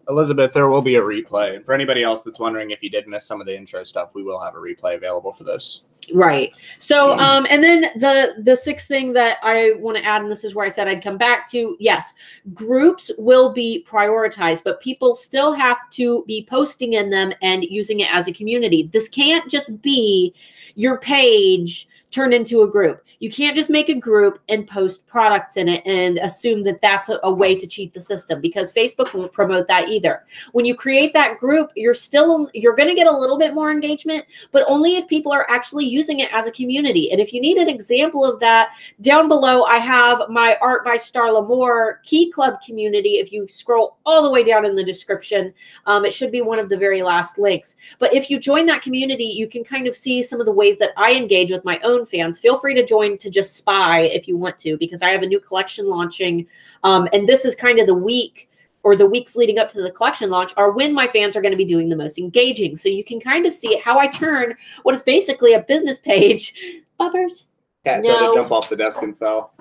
S1: Elizabeth, there will be a replay. And for anybody else that's wondering if you did miss some of the intro stuff, we will have a replay available for this.
S2: Right. So, and then the sixth thing that I want to add, and this is where I said I'd come back to, yes, groups will be prioritized, but people still have to be posting in them and using it as a community. This can't just be your page turned into a group. You can't just make a group and post products in it and assume that that's a way to cheat the system, because Facebook won't promote that either. When you create that group, you're going to get a little bit more engagement, but only if people are actually using it as a community. And if you need an example of that, down below, I have my Art by Starla Moore Key Club community. If you scroll all the way down in the description, it should be one of the very last links. But if you join that community, you can kind of see some of the ways that I engage with my own fans. Feel free to join to just spy if you want to, because I have a new collection launching. And this is kind of the week, or the weeks leading up to the collection launch, are when my fans are going to be doing the most engaging. So you can kind of see how I turn what is basically a business page. Bubbers.
S1: Cat tried to jump off the desk and fell.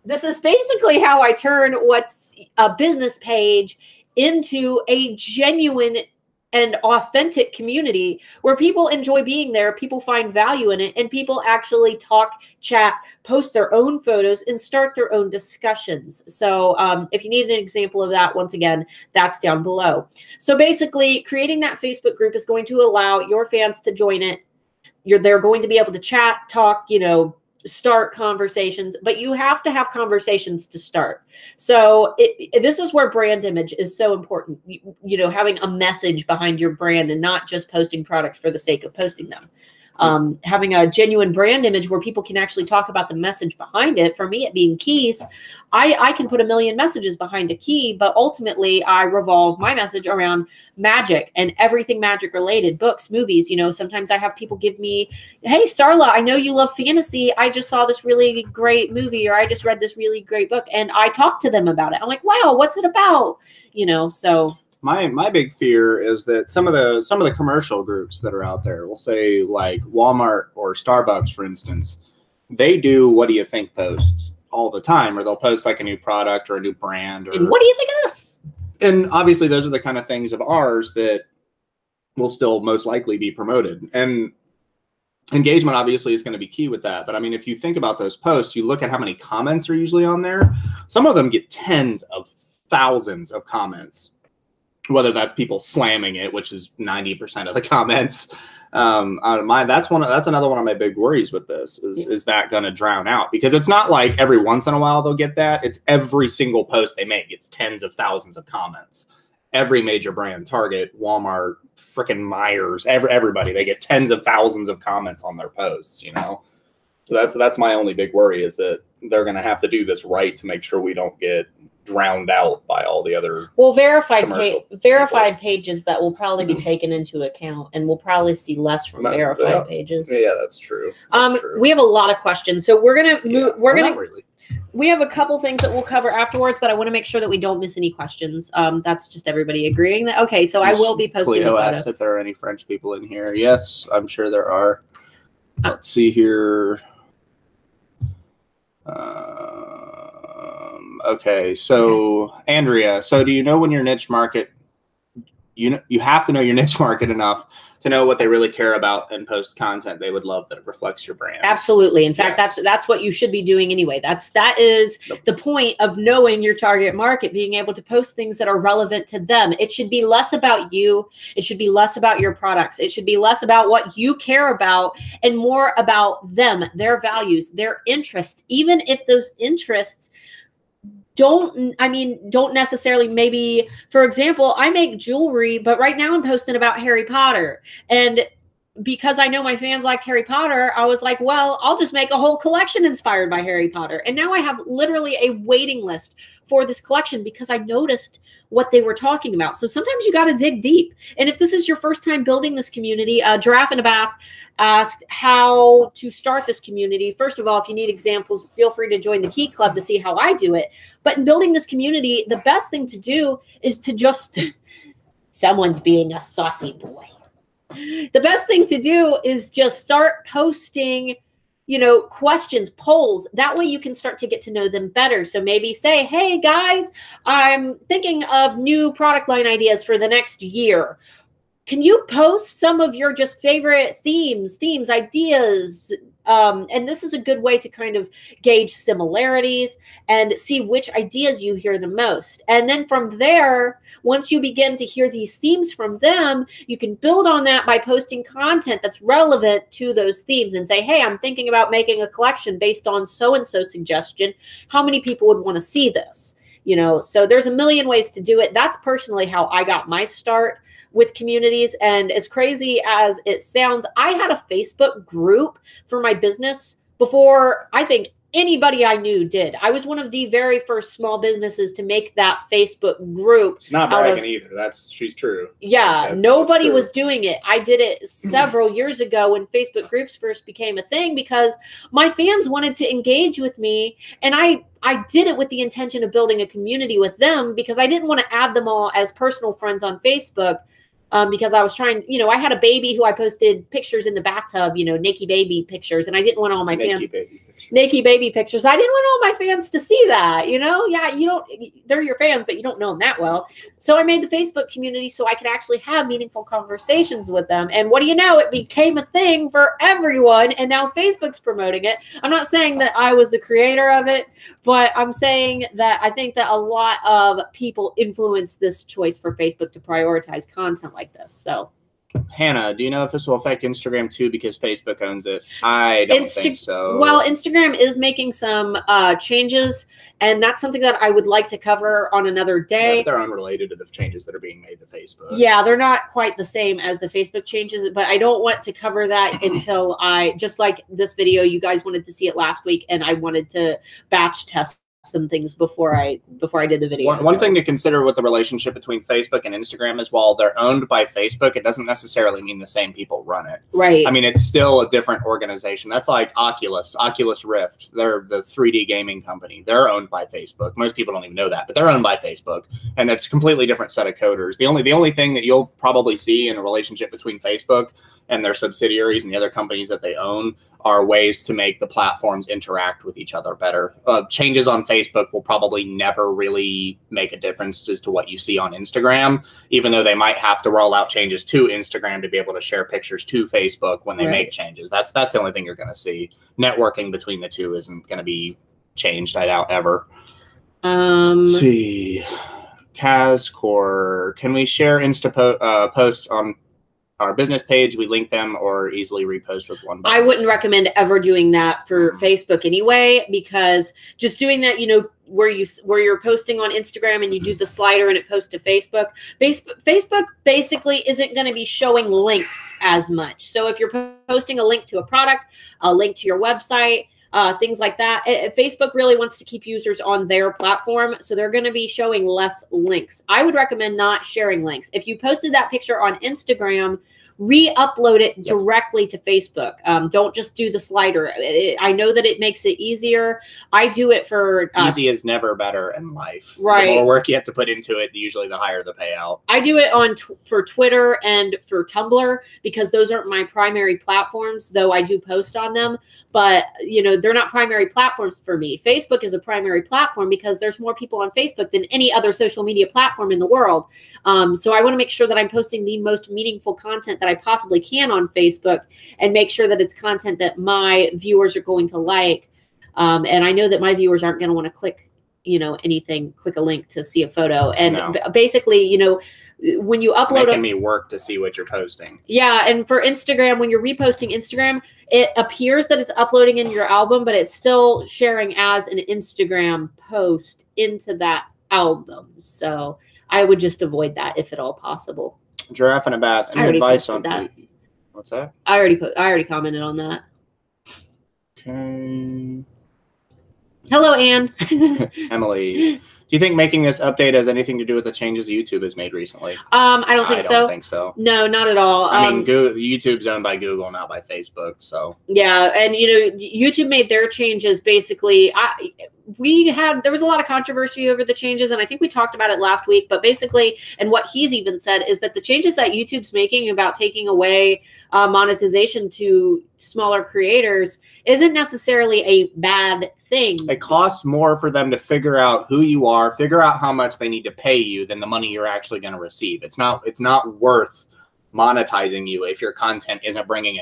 S2: This is basically how I turn what's a business page into a genuine and authentic community where people enjoy being there, people find value in it, and people actually talk, chat, post their own photos, and start their own discussions. So if you need an example of that, once again, that's down below. So basically, creating that Facebook group is going to allow your fans to join it. They're going to be able to chat, talk, you know, start conversations, but you have to have conversations to start. So this is where brand image is so important. You know, having a message behind your brand and not just posting products for the sake of posting them. Having a genuine brand image where people can actually talk about the message behind it. For me, it being keys, I can put a million messages behind a key, but ultimately I revolve my message around magic and everything magic related, books, movies. You know, sometimes I have people give me, hey, Starla, I know you love fantasy. I just saw this really great movie, or I just read this really great book, and I talk to them about it. I'm like, wow, what's it about? You know, so.
S1: My big fear is that some of the commercial groups that are out there, we'll say like Walmart or Starbucks, for instance, they do what do you think posts all the time, or they'll post like a new product or a new brand. Or,
S2: and what do you think of this?
S1: And obviously those are the kind of things of ours that will still most likely be promoted. And engagement obviously is going to be key with that. But I mean, if you think about those posts, you look at how many comments are usually on there. Some of them get tens of thousands of comments. Whether that's people slamming it, which is 90% of the comments, that's another one of my big worries with this. Is that going to drown out? Because it's not like every once in a while they'll get that. It's every single post they make. It's tens of thousands of comments. Every major brand, Target, Walmart, frickin' Myers, everybody, they get tens of thousands of comments on their posts. You know, so that's my only big worry, is that they're going to have to do this right to make sure we don't get drowned out by all the other
S2: verified pages that will probably be taken into account, and we'll probably see less from verified pages.
S1: Yeah, that's true.
S2: We have a lot of questions, so we're gonna move. We have a couple things that we'll cover afterwards, but I want to make sure that we don't miss any questions. That's just everybody agreeing that okay. So I will be posting.
S1: Cleo asked if there are any French people in here. Yes, I'm sure there are. Let's see here. Okay, so Andrea, so do you know when your niche market, you have to know your niche market enough to know what they really care about and post content they would love that reflects your brand.
S2: Absolutely. In fact, that's what you should be doing anyway. That is the point of knowing your target market, being able to post things that are relevant to them. It should be less about you. It should be less about your products. It should be less about what you care about and more about them, their values, their interests, even if those interests don't necessarily, maybe, for example, I make jewelry, but right now I'm posting about Harry Potter. And because I know my fans liked Harry Potter, I was like, well, I'll just make a whole collection inspired by Harry Potter. And now I have literally a waiting list for this collection because I noticed what they were talking about. So sometimes you got to dig deep. And if this is your first time building this community, Giraffe in a Bath asked how to start this community. First of all, if you need examples, feel free to join the Key Club to see how I do it. But in building this community, the best thing to do is to just, someone's being a saucy boy. The best thing to do is just start posting, questions, polls. That way you can start to get to know them better. So maybe say, hey guys, I'm thinking of new product line ideas for the next year. Can you post some of your just favorite themes, ideas? And this is a good way to kind of gauge similarities and see which ideas you hear the most. And then from there, once you begin to hear these themes from them, you can build on that by posting content that's relevant to those themes and say, hey, I'm thinking about making a collection based on so-and-so suggestion. How many people would want to see this? you know, so there's a million ways to do it. That's personally how I got my start with communities. And as crazy as it sounds, I had a Facebook group for my business before I think anybody I knew did. I was one of the very first small businesses to make that Facebook group.
S1: It's not bragging either. She's true.
S2: Yeah, nobody was doing it. I did it several years ago when Facebook groups first became a thing because my fans wanted to engage with me, and I did it with the intention of building a community with them because I didn't want to add them all as personal friends on Facebook. Because I was trying, you know, I had a baby who I posted pictures in the bathtub, you know, naked baby pictures, and I didn't want all my fans naked baby pictures. I didn't want all my fans to see that, you know. Yeah, they're your fans, but you don't know them that well. So I made the Facebook community so I could actually have meaningful conversations with them. And what do you know? It became a thing for everyone, and now Facebook's promoting it. I'm not saying that I was the creator of it, but I'm saying that I think that a lot of people influence this choice for Facebook to prioritize content like this. So
S1: Hannah, do you know if this will affect Instagram too because Facebook owns it? I don't think so.
S2: Well, Instagram is making some changes, and that's something that I would like to cover on another day.
S1: Yeah, they're unrelated to the changes that are being made to Facebook.
S2: Yeah, they're not quite the same as the Facebook changes, but I don't want to cover that until just like this video, you guys wanted to see it last week, and I wanted to batch test some things before I did the video.
S1: One thing to consider with the relationship between Facebook and Instagram is while they're owned by Facebook, it doesn't necessarily mean the same people run it.
S2: Right.
S1: I mean, it's still a different organization. That's like Oculus Rift. They're the 3D gaming company. They're owned by Facebook. Most people don't even know that, but they're owned by Facebook, and that's a completely different set of coders. The only thing that you'll probably see in a relationship between Facebook and their subsidiaries and the other companies that they own are ways to make the platforms interact with each other better. Changes on Facebook will probably never really make a difference as to what you see on Instagram, even though they might have to roll out changes to Instagram to be able to share pictures to Facebook when they make changes. That's the only thing you're going to see. Networking between the two isn't going to be changed, I doubt, ever. Let's see. Kazcore, can we share posts on our business page? We link them or easily repost with one button.
S2: I wouldn't recommend ever doing that for Facebook anyway, because just doing that, you know, where you're posting on Instagram and you do the slider and it posts to Facebook. Facebook basically isn't going to be showing links as much. So if you're posting a link to a product, a link to your website, things like that, Facebook really wants to keep users on their platform, so they're going to be showing less links. I would recommend not sharing links. If you posted that picture on Instagram, re-upload it directly to Facebook. Don't just do the slider. I know that it makes it easier. I do it for
S1: easy is never better in life.
S2: Right.
S1: The more work you have to put into it, usually the higher the payout.
S2: I do it on for Twitter and for Tumblr because those aren't my primary platforms, though I do post on them. But you know, they're not primary platforms for me. Facebook is a primary platform because there's more people on Facebook than any other social media platform in the world. So I want to make sure that I'm posting the most meaningful content that I possibly can on Facebook and make sure that it's content that my viewers are going to like. And I know that my viewers aren't going to want to click, you know, anything, click a link to see a photo. And basically, you know, when you upload
S1: making me work to see what you're posting.
S2: Yeah. And for Instagram, when you're reposting Instagram, it appears that it's uploading in your album, but it's still sharing as an Instagram post into that album. So I would just avoid that if at all possible.
S1: Giraffe in a bath. Any advice on that? What's that?
S2: I already commented on that.
S1: Okay.
S2: Hello, Anne.
S1: Emily, do you think making this update has anything to do with the changes YouTube has made recently?
S2: I don't think so.
S1: I don't think so.
S2: No, not at all.
S1: I mean, YouTube's owned by Google, not by Facebook. So
S2: yeah, and you know, YouTube made their changes basically. There was a lot of controversy over the changes, and I think we talked about it last week, but basically, and what he's even said is that the changes that YouTube's making about taking away monetization to smaller creators isn't necessarily a bad thing.
S1: It costs more for them to figure out who you are, figure out how much they need to pay you than the money you're actually going to receive. It's not worth monetizing you if your content isn't bringing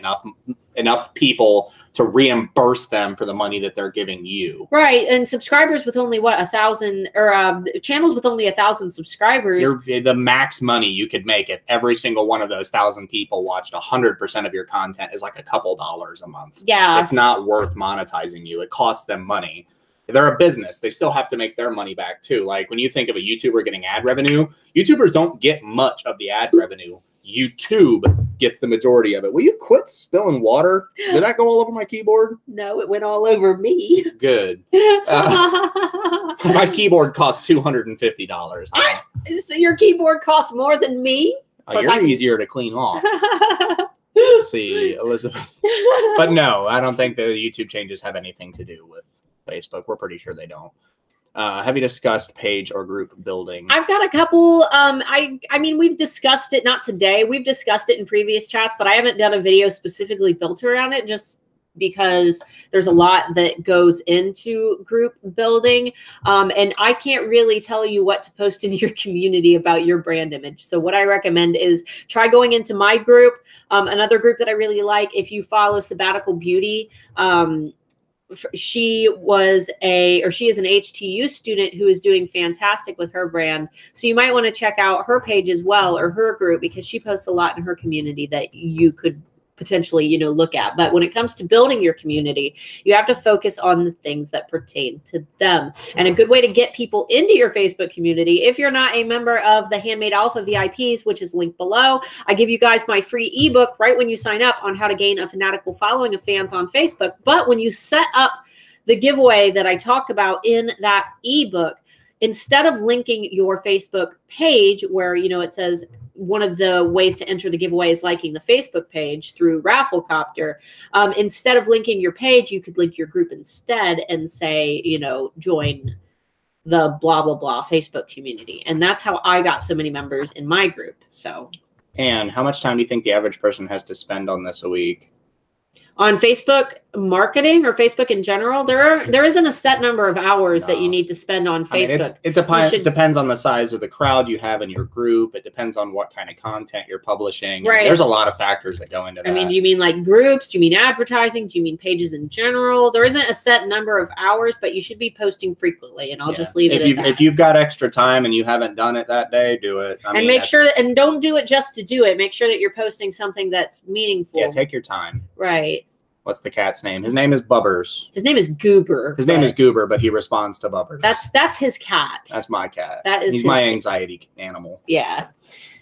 S1: enough people to reimburse them for the money that they're giving you.
S2: Right. And subscribers with only 1,000 or channels with only 1,000 subscribers.
S1: The max money you could make if every single one of those 1,000 people watched 100% of your content is like a couple dollars a month.
S2: Yeah.
S1: It's not worth monetizing you. It costs them money. they're a business. They still have to make their money back too. Like when you think of a YouTuber getting ad revenue, YouTubers don't get much of the ad revenue. YouTube gets the majority of it. Will you quit spilling water? Did that go all over my keyboard?
S2: No, it went all over me.
S1: Good. My keyboard costs $250.
S2: So your keyboard costs more than me?
S1: You're easier to clean off. Let's see, Elizabeth. But no, I don't think the YouTube changes have anything to do with Facebook. We're pretty sure they don't. Have you discussed page or group building?
S2: I've got a couple. I mean, we've discussed it, not today. We've discussed it in previous chats, but I haven't done a video specifically built around it just because there's a lot that goes into group building. And I can't really tell you what to post in your community about your brand image. So what I recommend is try going into my group. Another group that I really like, if you follow Sabbatical Beauty, she is an HTU student who is doing fantastic with her brand. So you might want to check out her page as well, or her group, because she posts a lot in her community that you could potentially, look at. But when it comes to building your community, you have to focus on the things that pertain to them. And a good way to get people into your Facebook community, if you're not a member of the Handmade Alpha VIPs, which is linked below, I give you guys my free ebook right when you sign up on how to gain a fanatical following of fans on Facebook. But when you set up the giveaway that I talk about in that ebook, instead of linking your Facebook page where, it says one of the ways to enter the giveaway is liking the Facebook page through Rafflecopter, instead of linking your page, you could link your group instead and say, join the blah, blah, blah Facebook community. And that's how I got so many members in my group. So.
S1: And how much time do you think the average person has to spend on this a week?
S2: On Facebook marketing or Facebook in general, there isn't a set number of hours that you need to spend on Facebook.
S1: It depends on the size of the crowd you have in your group. It depends on what kind of content you're publishing.
S2: Right.
S1: There's a lot of factors that go into that.
S2: I mean, do you mean like groups? Do you mean advertising? Do you mean pages in general? There isn't a set number of hours, but you should be posting frequently, and I'll just leave it at that.
S1: If you've got extra time and you haven't done it that day, do it.
S2: Make sure, and don't do it just to do it. Make sure that you're posting something that's meaningful.
S1: Yeah, take your time.
S2: Right.
S1: What's the cat's name? His name is Bubbers.
S2: His name is Goober.
S1: His name is Goober, but he responds to Bubbers.
S2: That's his cat.
S1: That's my cat.
S2: He's
S1: my anxiety animal.
S2: Yeah.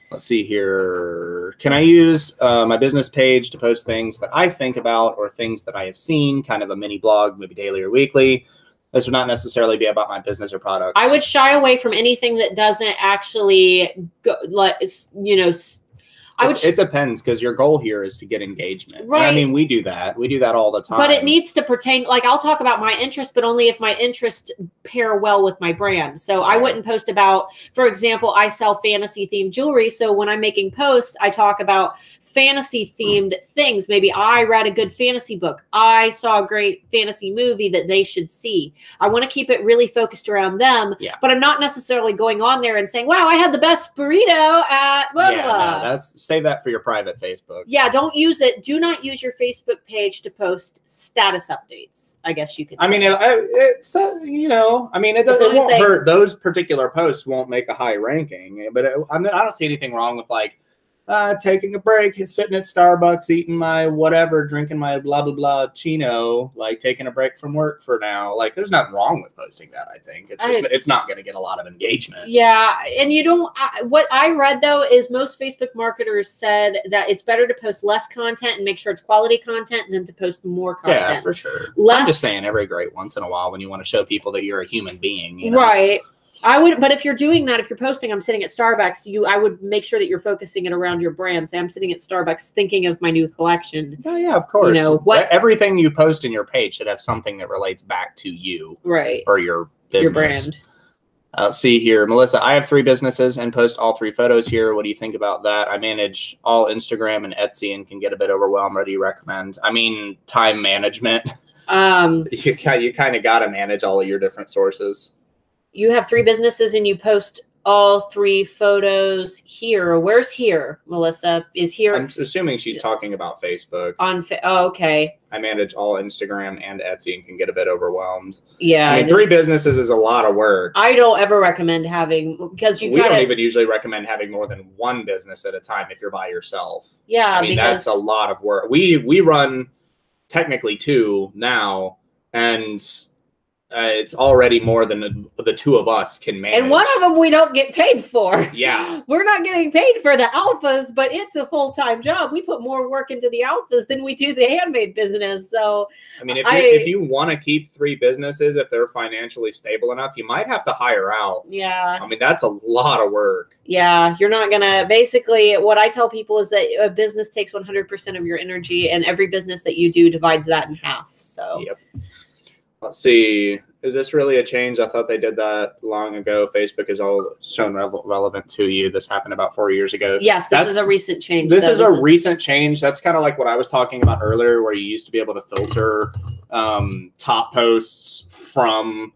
S1: Let's see here. Can I use my business page to post things that I think about or things that I have seen, kind of a mini blog, maybe daily or weekly? This would not necessarily be about my business or products.
S2: I would shy away from anything that doesn't actually go,
S1: it depends, because your goal here is to get engagement.
S2: Right.
S1: And I mean, we do that. We do that all the time.
S2: But it needs to pertain, like I'll talk about my interest, but only if my interests pair well with my brand. So I wouldn't post about, for example, I sell fantasy themed jewelry. So when I'm making posts, I talk about fantasy themed things. Maybe I read a good fantasy book. I saw a great fantasy movie that they should see. I want to keep it really focused around them, but I'm not necessarily going on there and saying, wow, I had the best burrito at blah, blah.
S1: No, save that for your private Facebook.
S2: Yeah, don't use it. Do not use your Facebook page to post status updates, I guess you could say.
S1: I mean, it won't hurt. Those particular posts won't make a high ranking, but I don't see anything wrong with taking a break, sitting at Starbucks, eating my whatever, drinking my blah, blah, blah chino, taking a break from work for now. There's nothing wrong with posting that, I think. It's just, it's not going to get a lot of engagement.
S2: Yeah, and what I read, though, is most Facebook marketers said that it's better to post less content and make sure it's quality content than to post more content.
S1: Yeah, for sure. I'm just saying every great once in a while when you want to show people that you're a human being.
S2: Right. I would, but if you're doing that, if you're posting, I'm sitting at Starbucks, I would make sure that you're focusing it around your brand. Say, I'm sitting at Starbucks thinking of my new collection.
S1: Yeah, of course. Everything you post in your page should have something that relates back to you.
S2: Right.
S1: Or your business.
S2: Your brand.
S1: Let's see here. Melissa, I have 3 businesses and post all 3 photos here. What do you think about that? I manage all Instagram and Etsy and can get a bit overwhelmed. What do you recommend? I mean, time management. You kind of got to manage all of your different sources.
S2: You have 3 businesses and you post all 3 photos here. Where's here, Melissa? Is here?
S1: I'm assuming she's talking about Facebook.
S2: Okay.
S1: I manage all Instagram and Etsy and can get a bit overwhelmed.
S2: Yeah.
S1: I mean, 3 businesses is a lot of work.
S2: I don't ever recommend having, because we
S1: don't even usually recommend having more than 1 business at a time if you're by yourself.
S2: Yeah.
S1: I mean, that's a lot of work. We run technically 2 now, and it's already more than the two of us can manage.
S2: And one of them we don't get paid for.
S1: Yeah.
S2: We're not getting paid for the alphas, but it's a full-time job. We put more work into the alphas than we do the handmade business. So,
S1: I mean, if you want to keep 3 businesses, if they're financially stable enough, you might have to hire out.
S2: Yeah.
S1: I mean, that's a lot of work.
S2: Yeah. You're not going to, basically what I tell people is that a business takes 100% of your energy, and every business that you do divides that in half. So,
S1: yep. Let's see. Is this really a change? I thought they did that long ago. Facebook is all shown relevant to you. This happened about 4 years ago.
S2: Yes, this is a recent change.
S1: This is a recent change. That's kind of like what I was talking about earlier, where you used to be able to filter top posts from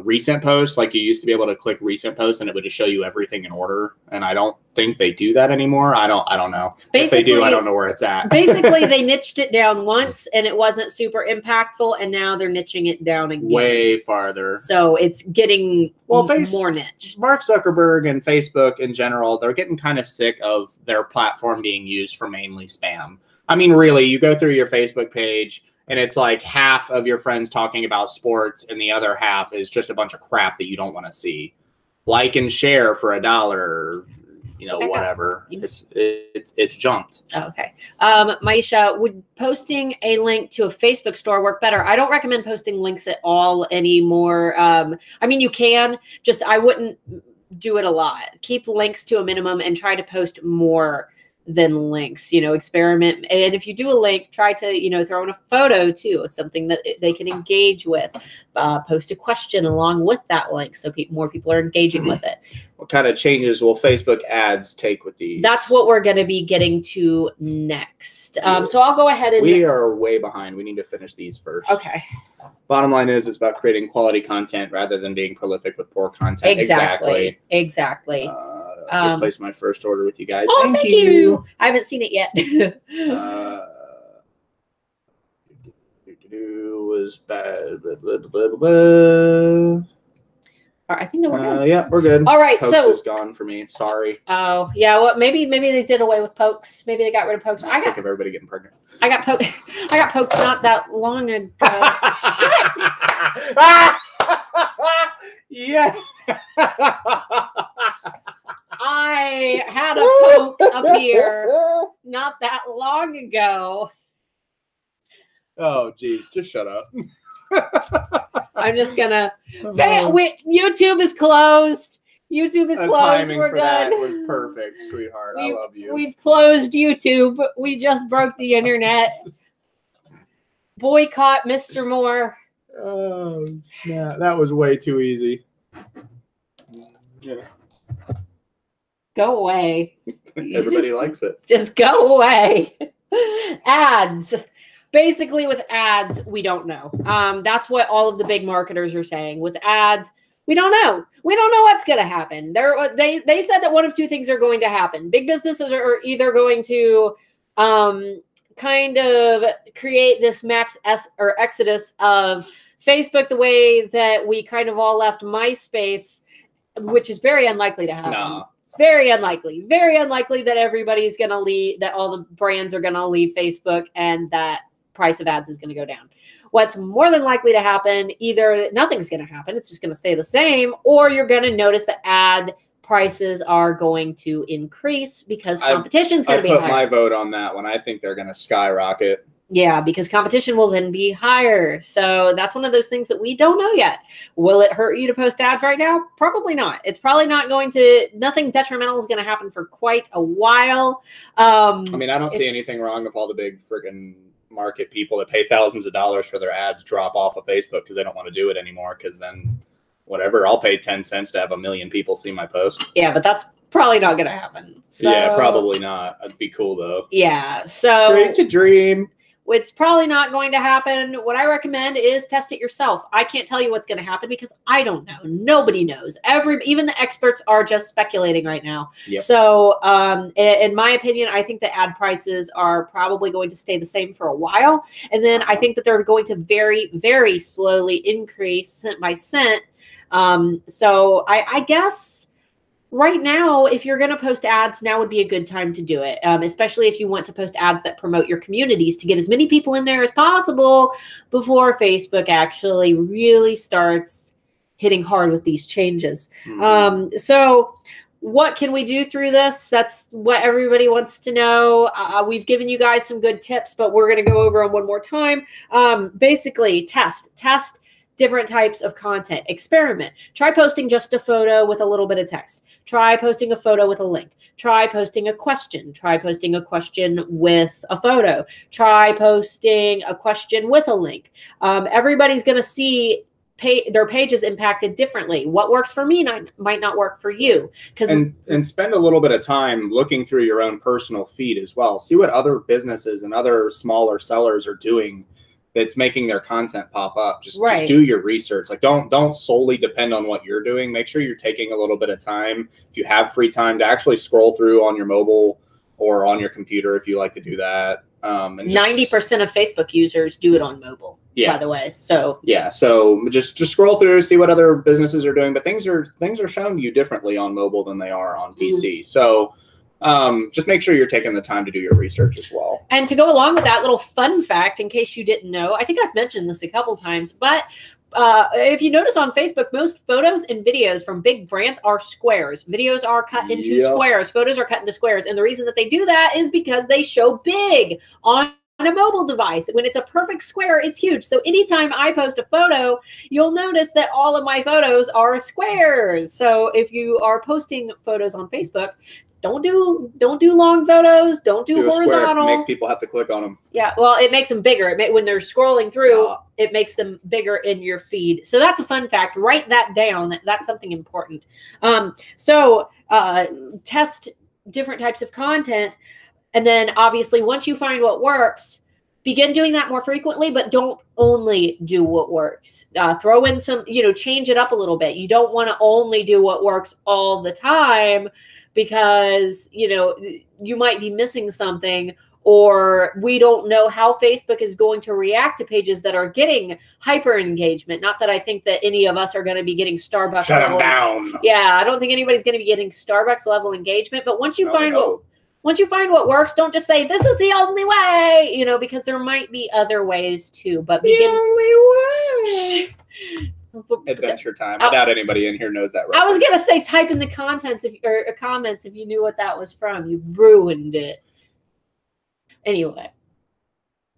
S1: recent posts. Like you used to be able to click recent posts and it would just show you everything in order. And I don't think they do that anymore. I don't know. Basically, if they do, I don't know where it's at.
S2: Basically, they niched it down once and it wasn't super impactful, and now they're niching it down again.
S1: Way farther.
S2: So it's getting more niche.
S1: Mark Zuckerberg and Facebook in general, they're getting kind of sick of their platform being used for mainly spam. I mean, really, you go through your Facebook page and it's like half of your friends talking about sports and the other half is just a bunch of crap that you don't want to see. Like and share for $1, whatever. It's jumped.
S2: Okay. Maisha, would posting a link to a Facebook store work better? I don't recommend posting links at all anymore. I mean, you can, just I wouldn't do it a lot. Keep links to a minimum and try to post more than links, experiment. And if you do a link, try to, throw in a photo too, something that they can engage with. Post a question along with that link so more people are engaging with it.
S1: What kind of changes will Facebook ads take with these?
S2: That's what we're going to be getting to next. So I'll go ahead and...
S1: We are way behind. We need to finish these first.
S2: Okay.
S1: Bottom line is it's about creating quality content rather than being prolific with poor content.
S2: Exactly.
S1: Just placed my first order with you guys.
S2: Oh, thank you. I haven't seen it yet.
S1: Was bad. Blah, blah, blah.
S2: All right, I think that we're good.
S1: Yeah, we're good.
S2: All right,
S1: Pokes
S2: so
S1: is gone for me. Sorry.
S2: Oh yeah, well maybe they did away with Pokes. Maybe they got rid of Pokes.
S1: I'm sick of everybody getting pregnant.
S2: I got Pokes not that long ago.
S1: Yeah.
S2: I had a Poke up here not that long ago.
S1: Oh, geez. Just shut up.
S2: I'm just gonna. YouTube is closed. YouTube is closed.
S1: Timing
S2: We're
S1: for
S2: done.
S1: That was perfect, sweetheart. I love you.
S2: We've closed YouTube. We just broke the internet. Boycott Mr. Moore.
S1: Oh, yeah, that was way too easy. Yeah.
S2: Go away.
S1: Everybody likes it.
S2: Just go away. Ads. Basically, with ads, we don't know. That's what all of the big marketers are saying. With ads, we don't know. We don't know what's going to happen. They said that one of two things are going to happen. Big businesses are either going to kind of create this exodus of Facebook the way that we kind of all left MySpace, which is very unlikely to happen.
S1: No.
S2: Very unlikely. Very unlikely that everybody's going to leave, that all the brands are going to leave Facebook and that price of ads is going to go down. What's more than likely to happen, either nothing's going to happen, it's just going to stay the same, or you're going to notice that ad prices are going to increase because competition's going to be higher. I put
S1: my vote on that one. I think they're going to skyrocket.
S2: Yeah, because competition will then be higher. So that's one of those things that we don't know yet. Will it hurt you to post ads right now? Probably not. It's probably not going to, nothing detrimental is going to happen for quite a while. I
S1: mean, I don't see anything wrong with all the big friggin' market people that pay thousands of dollars for their ads drop off of Facebook because they don't want to do it anymore, because then whatever, I'll pay 10 cents to have 1 million people see my post.
S2: Yeah, but that's probably not going to happen. So,
S1: yeah, probably not. It'd be cool though.
S2: Yeah, so
S1: straight to dream.
S2: It's probably not going to happen. What I recommend is test it yourself. I can't tell you what's going to happen because I don't know. Nobody knows. Even the experts are just speculating right now.
S1: Yep.
S2: So in my opinion, I think the ad prices are probably going to stay the same for a while. And then I think that they're going to very, very slowly increase cent by cent. So I guess right now, if you're going to post ads, now would be a good time to do it, especially if you want to post ads that promote your communities to get as many people in there as possible before Facebook actually really starts hitting hard with these changes. So what can we do through this? That's what everybody wants to know. We've given you guys some good tips, but we're going to go over them one more time. Basically, test different types of content. Experiment. Try posting just a photo with a little bit of text. Try posting a photo with a link. Try posting a question. Try posting a question with a photo. Try posting a question with a link. Everybody's going to see their pages impacted differently. What works for me might not work for you.
S1: And spend a little bit of time looking through your own personal feed as well. See what other businesses and other smaller sellers are doing that's making their content pop up. Just do your research. Like don't solely depend on what you're doing. Make sure you're taking a little bit of time, if you have free time, to actually scroll through on your mobile or on your computer if you like to do that. And
S2: 90% of Facebook users do it on mobile, by the way. So
S1: so just scroll through, see what other businesses are doing. But things are shown to you differently on mobile than they are on PC. So just make sure you're taking the time to do your research as well.
S2: And to go along with that, little fun fact, in case you didn't know, I think I've mentioned this a couple times, but if you notice on Facebook, most photos and videos from big brands are squares. Videos are cut into squares. Photos are cut into squares. And the reason that they do that is because they show big on a mobile device. When it's a perfect square, it's huge. So anytime I post a photo, you'll notice that all of my photos are squares. So if you are posting photos on Facebook, don't do long photos. Don't do horizontal.
S1: It makes people have to click on them.
S2: Yeah, well, it makes them bigger. When they're scrolling through, it makes them bigger in your feed. So that's a fun fact. Write that down. That's something important. So test different types of content. And then obviously, once you find what works, begin doing that more frequently, but don't only do what works. Throw in some, change it up a little bit. You don't want to only do what works all the time, because, you might be missing something, or we don't know how Facebook is going to react to pages that are getting hyper engagement. Not that I think that any of us are going to be getting Starbucks.
S1: Shut them down.
S2: Yeah, I don't think anybody's going to be getting Starbucks level engagement. But once you find what works, don't just say this is the only way, because there might be other ways too. But
S1: the only way. Adventure Time. I doubt anybody in here knows that.
S2: I was gonna say type in the comments if you knew what that was from. You ruined it. Anyway,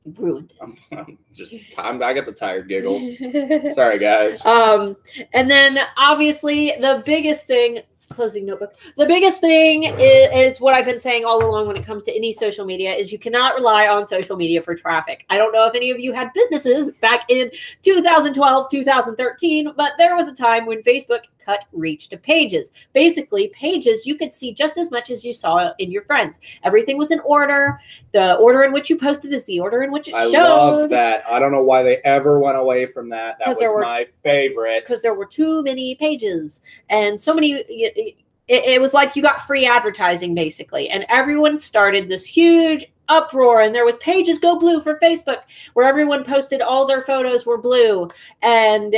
S2: you ruined it.
S1: I get the tired giggles. Sorry, guys.
S2: And then obviously the biggest thing. Closing notebook. The biggest thing is what I've been saying all along when it comes to any social media is you cannot rely on social media for traffic. I don't know if any of you had businesses back in 2012, 2013, but there was a time when Facebook cut reach to pages. Basically, pages you could see just as much as you saw in your friends. Everything was in order. The order in which you posted is the order in which it showed.
S1: I love that. I don't know why they ever went away from that. That was my favorite.
S2: Because there were too many pages and so many. It was like you got free advertising, basically. And everyone started this huge uproar. And there was Pages Go Blue for Facebook, where everyone posted all their photos were blue. And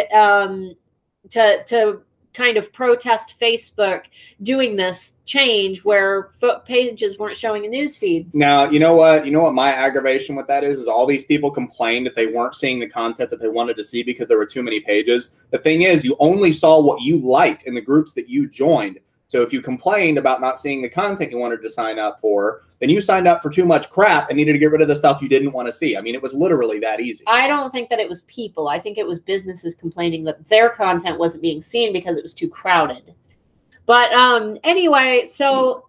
S2: to kind of protest Facebook doing this change where pages weren't showing in news feeds.
S1: Now, you know what my aggravation with that is all these people complained that they weren't seeing the content that they wanted to see because there were too many pages. The thing is, you only saw what you liked in the groups that you joined. So if you complained about not seeing the content you wanted to sign up for, then you signed up for too much crap and needed to get rid of the stuff you didn't want to see. I mean, it was literally that easy.
S2: I don't think that it was people. I think it was businesses complaining that their content wasn't being seen because it was too crowded. But anyway, so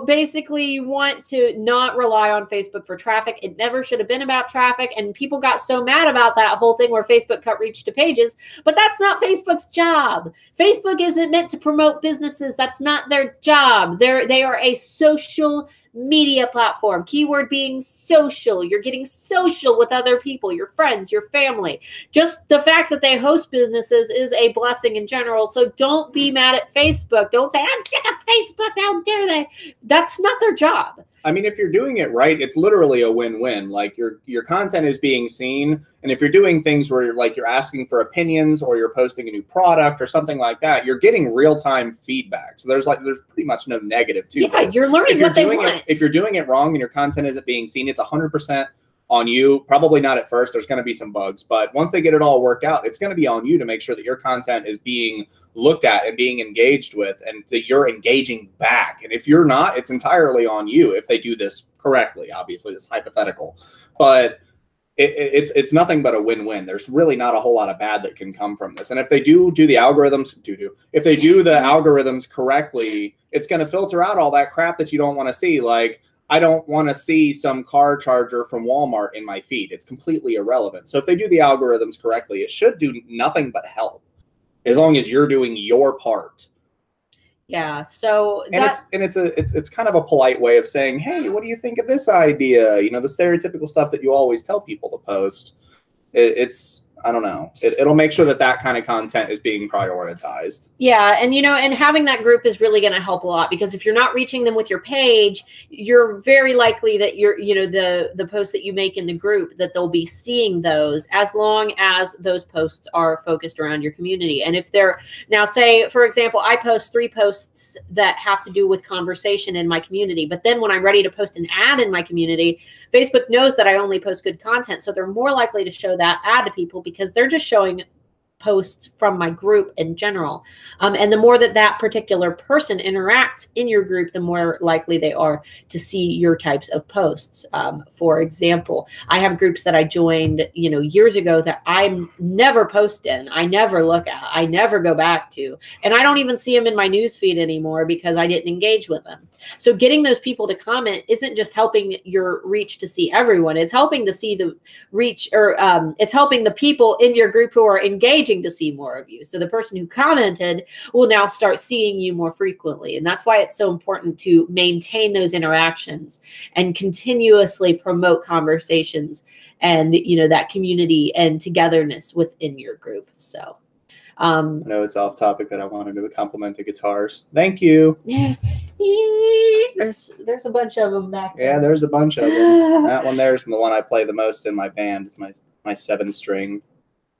S2: basically you want to not rely on Facebook for traffic. It never should have been about traffic. And people got so mad about that whole thing where Facebook cut reach to pages, but that's not Facebook's job. Facebook isn't meant to promote businesses. That's not their job. They are a social media platform. Keyword being social. You're getting social with other people, your friends, your family. Just the fact that they host businesses is a blessing in general. So don't be mad at Facebook. Don't say, I'm sick of Facebook. How dare they? That's not their job.
S1: I mean, if you're doing it right, it's literally a win-win. Like your content is being seen, and if you're doing things where you're asking for opinions or you're posting a new product or something like that, you're getting real-time feedback. So there's pretty much no negative to this.
S2: Yeah, you're learning what they want.
S1: If you're doing it wrong and your content isn't being seen, it's 100% on you. Probably not at first. There's going to be some bugs, but once they get it all worked out, it's going to be on you to make sure that your content is being looked at and being engaged with, and that you're engaging back. And if you're not, it's entirely on you if they do this correctly. Obviously, it's hypothetical, but it's nothing but a win-win. There's really not a whole lot of bad that can come from this. And if they do the algorithms, if they do the algorithms correctly, it's going to filter out all that crap that you don't want to see. Like, I don't want to see some car charger from Walmart in my feed. It's completely irrelevant. So if they do the algorithms correctly, it should do nothing but help, as long as you're doing your part.
S2: Yeah. So
S1: it's kind of a polite way of saying, hey, what do you think of this idea? You know, the stereotypical stuff that you always tell people to post. It's I don't know. It'll make sure that kind of content is being prioritized.
S2: Yeah. And, and having that group is really going to help a lot, because if you're not reaching them with your page, you're very likely that the posts that you make in the group, that they'll be seeing those, as long as those posts are focused around your community. And if they're now, say, for example, I post 3 posts that have to do with conversation in my community, but then when I'm ready to post an ad in my community, Facebook knows that I only post good content. So they're more likely to show that ad to people, because they're just showing posts from my group in general. And the more that particular person interacts in your group, the more likely they are to see your types of posts. For example, I have groups that I joined, years ago that I never post in, I never look at, I never go back to, and I don't even see them in my newsfeed anymore because I didn't engage with them. So getting those people to comment isn't just helping your reach to see everyone. It's helping to see the reach, or it's helping the people in your group who are engaging to see more of you. So the person who commented will now start seeing you more frequently. And that's why it's so important to maintain those interactions and continuously promote conversations and, that community and togetherness within your group. So
S1: I know it's off topic, but I wanted to compliment the guitars. Thank you.
S2: There's a bunch of them back there.
S1: Yeah, there's a bunch of them. That one there's the one I play the most in my band. It's my 7-string.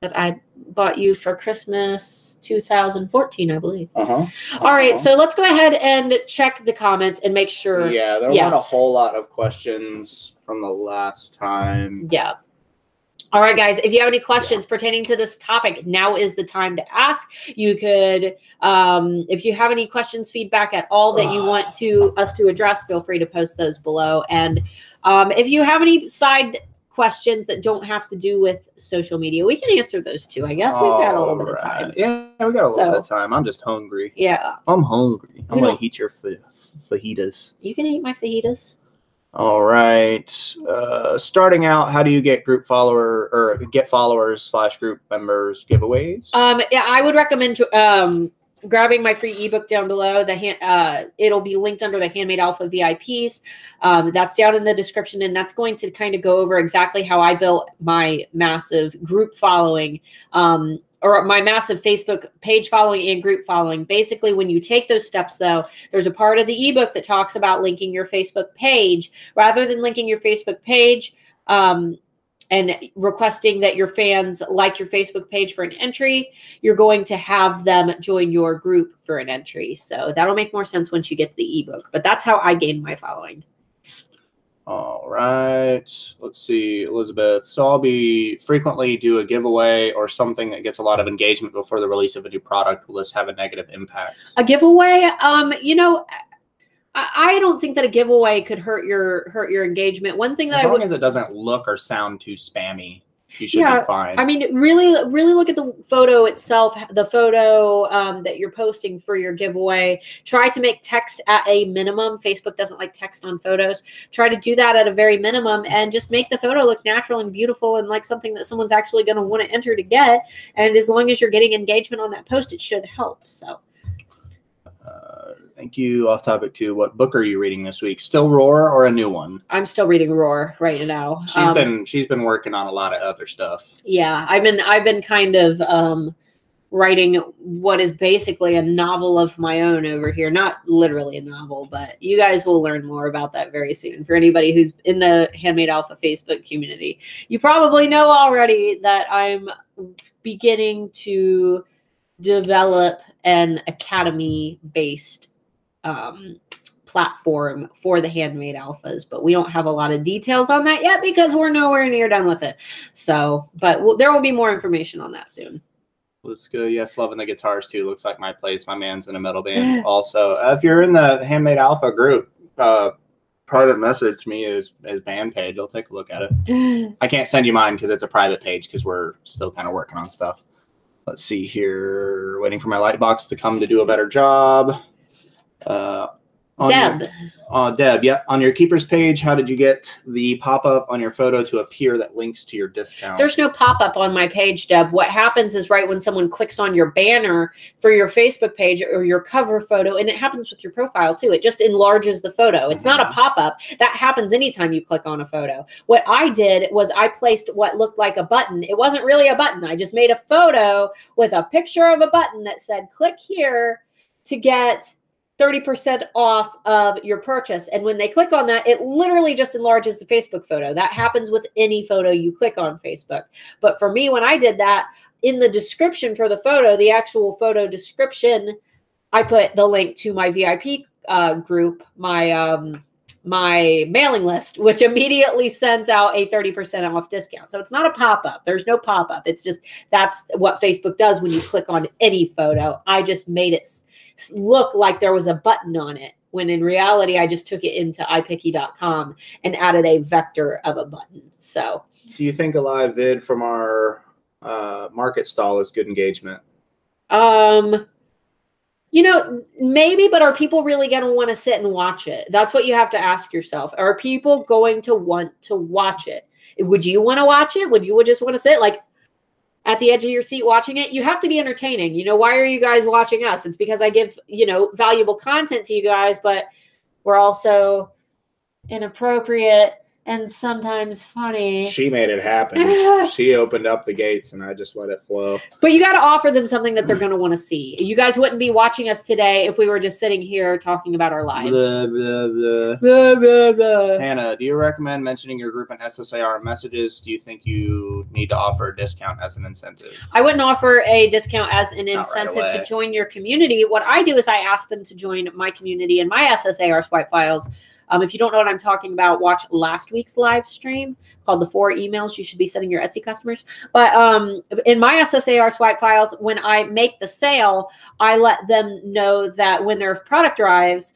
S2: That I bought you for Christmas 2014, I believe.
S1: All
S2: right, so let's go ahead and check the comments and make sure.
S1: Yeah, there weren't a whole lot of questions from the last time.
S2: Yeah. All right, guys, if you have any questions pertaining to this topic, now is the time to ask. You could, if you have any questions, feedback at all that you want us to address, feel free to post those below. And if you have any side questions that don't have to do with social media, we can answer those too. I guess we've got a little bit of time.
S1: Yeah, we got a little bit of time. I'm just hungry.
S2: Yeah.
S1: I'm hungry. I'm going to eat your fajitas.
S2: You can eat my fajitas.
S1: All right. Starting out, how do you get group follower or get followers / group members giveaways?
S2: Yeah, I would recommend grabbing my free ebook down below. It'll be linked under the Handmade Alpha VIPs. That's down in the description, and that's going to kind of go over exactly how I built my massive group following, or my massive Facebook page following and group following. Basically, when you take those steps, though, there's a part of the ebook that talks about linking your Facebook page. Rather than linking your Facebook page, and requesting that your fans like your Facebook page for an entry, you're going to have them join your group for an entry. So that'll make more sense once you get to the ebook. But that's how I gained my following.
S1: All right. Let's see, Elizabeth. So I'll be frequently do a giveaway or something that gets a lot of engagement before the release of a new product. Will this have a negative impact?
S2: A giveaway? I don't think that a giveaway could hurt your engagement. One thing that
S1: as long as it doesn't look or sound too spammy, you should be fine.
S2: I mean, really look at the photo itself, the photo that you're posting for your giveaway. Try to make text at a minimum. Facebook doesn't like text on photos. Try to do that at a very minimum and just make the photo look natural and beautiful and like something that someone's actually going to want to enter to get. And as long as you're getting engagement on that post, it should help. So.
S1: Thank you. Off topic too. What book are you reading this week? Still Roar or a new one?
S2: I'm still reading Roar right now.
S1: She's been working on a lot of other stuff.
S2: Yeah, I've been kind of writing what is basically a novel of my own over here. Not literally a novel, but you guys will learn more about that very soon. For anybody who's in the Handmade Alpha Facebook community, you probably know already that I'm beginning to develop an academy-based platform for the Handmade Alphas, but we don't have a lot of details on that yet because we're nowhere near done with it. So, but there will be more information on that soon.
S1: Let's go. Yes, loving the guitars too. Looks like my place. My man's in a metal band also. If you're in the Handmade Alpha group, private message me his band page. I'll take a look at it. I can't send you mine because it's a private page because we're still kind of working on stuff. Let's see here. Waiting for my light box to come to do a better job.
S2: Deb.
S1: Deb, yeah. On your Keepers page, how did you get the pop-up on your photo to appear that links to your discount?
S2: There's no pop-up on my page, Deb. What happens is right when someone clicks on your banner for your Facebook page or your cover photo, and it happens with your profile too, it just enlarges the photo. It's not a pop-up. That happens anytime you click on a photo. What I did was I placed what looked like a button. It wasn't really a button. I just made a photo with a picture of a button that said, click here to get 30% off of your purchase. And when they click on that, it literally just enlarges the Facebook photo. That happens with any photo you click on Facebook. But for me, when I did that, in the description for the photo, the actual photo description, I put the link to my VIP group, my mailing list, which immediately sends out a 30% off discount. So it's not a pop-up. There's no pop-up. It's just, that's what Facebook does when you click on any photo. I just made it look like there was a button on it, when in reality, I just took it into iPicky.com and added a vector of a button. So
S1: do you think a live vid from our market stall is good engagement?
S2: You know, maybe, but are people really going to want to sit and watch it? That's what you have to ask yourself. Are people going to want to watch it? Would you want to watch it? Would you just want to sit like at the edge of your seat watching it? You have to be entertaining. You know, why are you guys watching us? It's because I give, you know, valuable content to you guys, but we're also inappropriate and sometimes funny.
S1: She made it happen. She opened up the gates and I just let it flow.
S2: But you got to offer them something that they're going to want to see. You guys wouldn't be watching us today if we were just sitting here talking about our lives.
S1: Blah, blah, blah.
S2: Blah, blah, blah.
S1: Hannah, do you recommend mentioning your group in SSAR messages? Do you think you need to offer a discount as an incentive?
S2: I wouldn't offer a discount as an incentive to join your community. What I do is I ask them to join my community and my SSAR swipe files. If you don't know what I'm talking about, watch last week's live stream called The 4 Emails You Should Be Sending Your Etsy Customers. But in my SSAR swipe files, when I make the sale, I let them know that when their product arrives,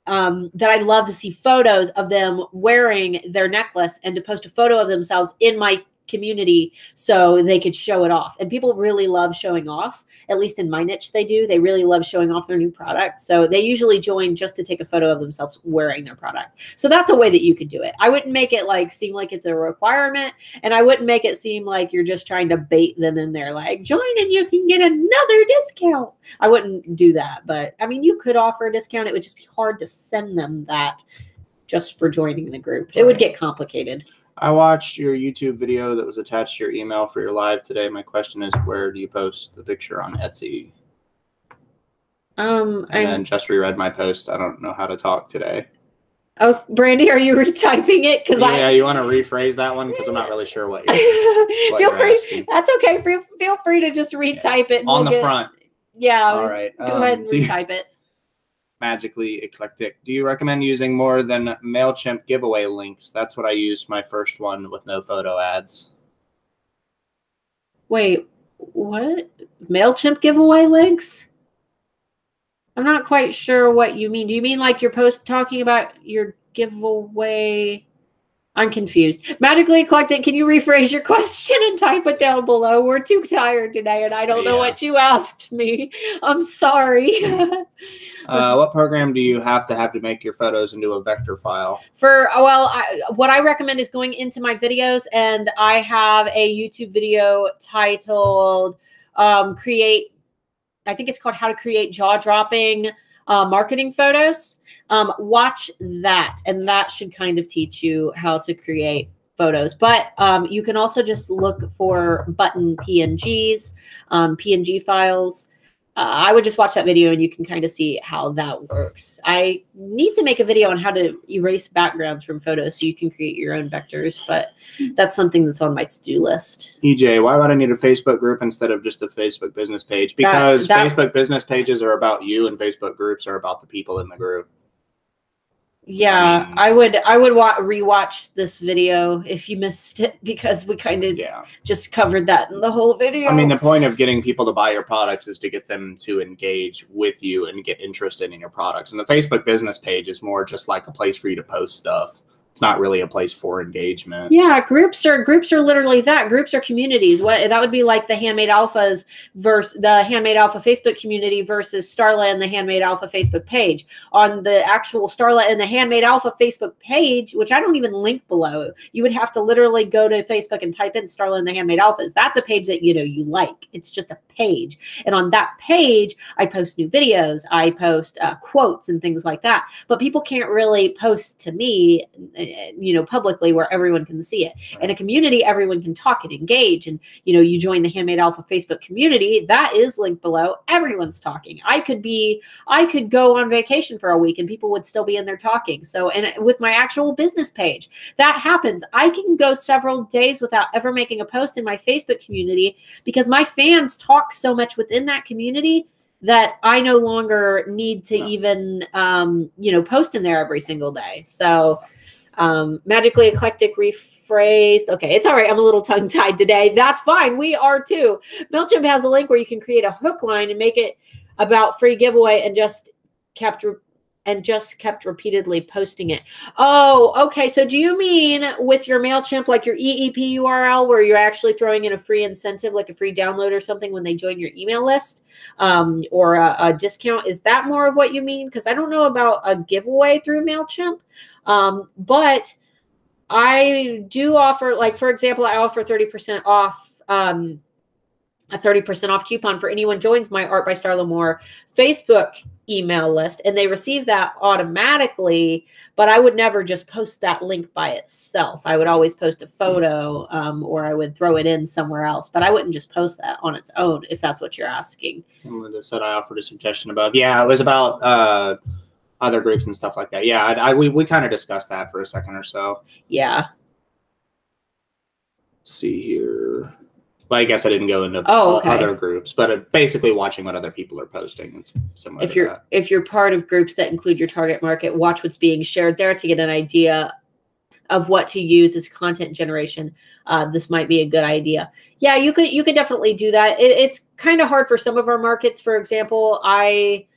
S2: that I love to see photos of them wearing their necklace and to post a photo of themselves in my community so they could show it off. And people really love showing off, at least in my niche they do. They really love showing off their new product. So they usually join just to take a photo of themselves wearing their product. So that's a way that you could do it. I wouldn't make it like seem like it's a requirement, and I wouldn't make it seem like you're just trying to bait them in there like join and you can get another discount. I wouldn't do that. But I mean, you could offer a discount. It would just be hard to send them that just for joining the group. It would get complicated.
S1: I watched your YouTube video that was attached to your email for your live today. My question is, where do you post the picture on Etsy? And then just reread my post. I don't know how to talk today.
S2: Oh, Brandy, are you retyping it?
S1: Yeah, you want to rephrase that one because I'm not really sure what you're asking.
S2: That's okay. Feel free to just retype it.
S1: On the front.
S2: Yeah.
S1: All right.
S2: Go ahead and retype it.
S1: Magically eclectic. Do you recommend using more than MailChimp giveaway links? That's what I used my first one with no photo ads.
S2: Wait, what? MailChimp giveaway links? I'm not quite sure what you mean. Do you mean like your post talking about your giveaway? I'm confused. Magically eclectic, can you rephrase your question and type it down below? We're too tired today and I don't know what you asked me. I'm sorry.
S1: What program do you have to make your photos into a vector file?
S2: What I recommend is going into my videos, and I have a YouTube video titled I think it's called How to Create Jaw-Dropping Marketing Photos. Watch that, and that should kind of teach you how to create photos. But you can also just look for button PNGs, PNG files. I would just watch that video and you can kind of see how that works. I need to make a video on how to erase backgrounds from photos so you can create your own vectors, but that's something that's on my to-do list.
S1: EJ, why would I need a Facebook group instead of just a Facebook business page? Because Facebook business pages are about you and Facebook groups are about the people in the group.
S2: Yeah, I would rewatch this video if you missed it, because we kind of just covered that in the whole video.
S1: I mean, the point of getting people to buy your products is to get them to engage with you and get interested in your products. And the Facebook business page is more just like a place for you to post stuff. It's not really a place for engagement.
S2: Yeah, groups are literally that. Groups are communities. What that would be like the Handmade Alphas versus the Handmade Alpha Facebook community versus Starla and the Handmade Alpha Facebook page. On the actual Starla and the Handmade Alpha Facebook page, which I don't even link below, you would have to literally go to Facebook and type in Starla and the Handmade Alphas. That's a page that you like. It's just a page, and on that page, I post new videos. I post quotes and things like that. But people can't really post to me, publicly, where everyone can see it. In a community, everyone can talk and engage. And, you join the Handmade Alpha Facebook community, that is linked below. Everyone's talking. I could go on vacation for a week and people would still be in there talking. So, and with my actual business page, that happens. I can go several days without ever making a post in my Facebook community because my fans talk so much within that community that I no longer need to even, post in there every single day. So, magically eclectic rephrased. Okay, it's all right. I'm a little tongue-tied today. That's fine. We are too. MailChimp has a link where you can create a hook line and make it about free giveaway and just kept repeatedly posting it. Oh, okay. So do you mean with your MailChimp, like your EEP URL, where you're actually throwing in a free incentive, like a free download or something when they join your email list, or a discount? Is that more of what you mean? Because I don't know about a giveaway through MailChimp. But I do offer, like, for example, I offer 30% off, a 30% off coupon for anyone joins my Art by Starla Moore Facebook email list, and they receive that automatically, but I would never just post that link by itself. I would always post a photo, or I would throw it in somewhere else, but I wouldn't just post that on its own, if that's what you're asking.
S1: Linda said I offered a suggestion above. Yeah, it was about, other groups and stuff like that. Yeah, we kind of discussed that for a second or so.
S2: Yeah.
S1: Let's see here. Well, I guess I didn't go into other groups, but basically watching what other people are posting. It's similar to that.
S2: If you're part of groups that include your target market, watch what's being shared there to get an idea of what to use as content generation. This might be a good idea. Yeah, you could definitely do that. It's kind of hard for some of our markets. For example, I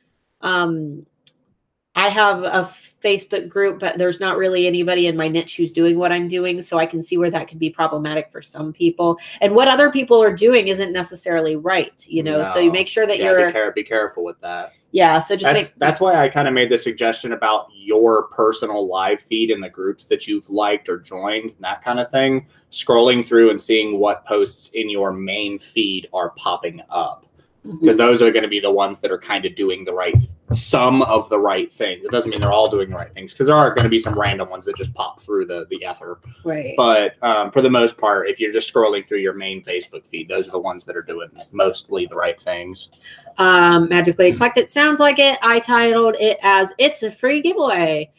S2: have a Facebook group, but there's not really anybody in my niche who's doing what I'm doing. So I can see where that could be problematic for some people. And what other people are doing isn't necessarily right, No. So you make sure that
S1: be careful with that.
S2: Yeah. So
S1: that's why I kind of made the suggestion about your personal live feed and the groups that you've liked or joined, that kind of thing. Scrolling through and seeing what posts in your main feed are popping up. Because those are going to be the ones that are kind of doing some of the right things. It doesn't mean they're all doing the right things, because there are going to be some random ones that just pop through the ether.
S2: Right.
S1: But for the most part, if you're just scrolling through your main Facebook feed, those are the ones that are doing mostly the right things.
S2: Magically Eclectic sounds like it. I titled it as "It's a Free Giveaway."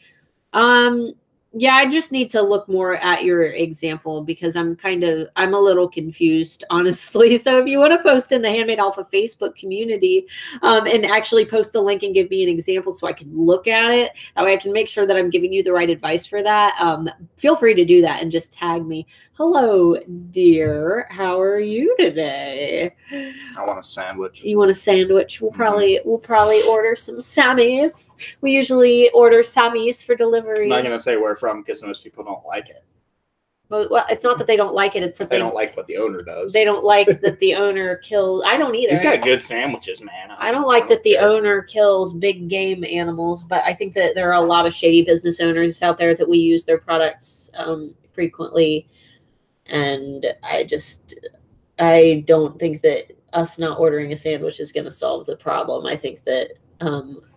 S2: Yeah, I just need to look more at your example because I'm a little confused, honestly. So if you want to post in the Handmade Alpha Facebook community, and actually post the link and give me an example so I can look at it, that way I can make sure that I'm giving you the right advice for that. Feel free to do that and just tag me. Hello, dear. How are you today?
S1: I want a sandwich.
S2: You want a sandwich? We'll probably order some Sammys. We usually order Sammys for delivery.
S1: I'm not gonna say where from because most people don't like it.
S2: Well, it's not that they don't like it. It's that
S1: they don't like what the owner does.
S2: They don't like that the owner kills. I don't either.
S1: He's got good sandwiches, man.
S2: I don't like that the owner kills big game animals, but I think that there are a lot of shady business owners out there that we use their products frequently. And I don't think that us not ordering a sandwich is going to solve the problem. I think that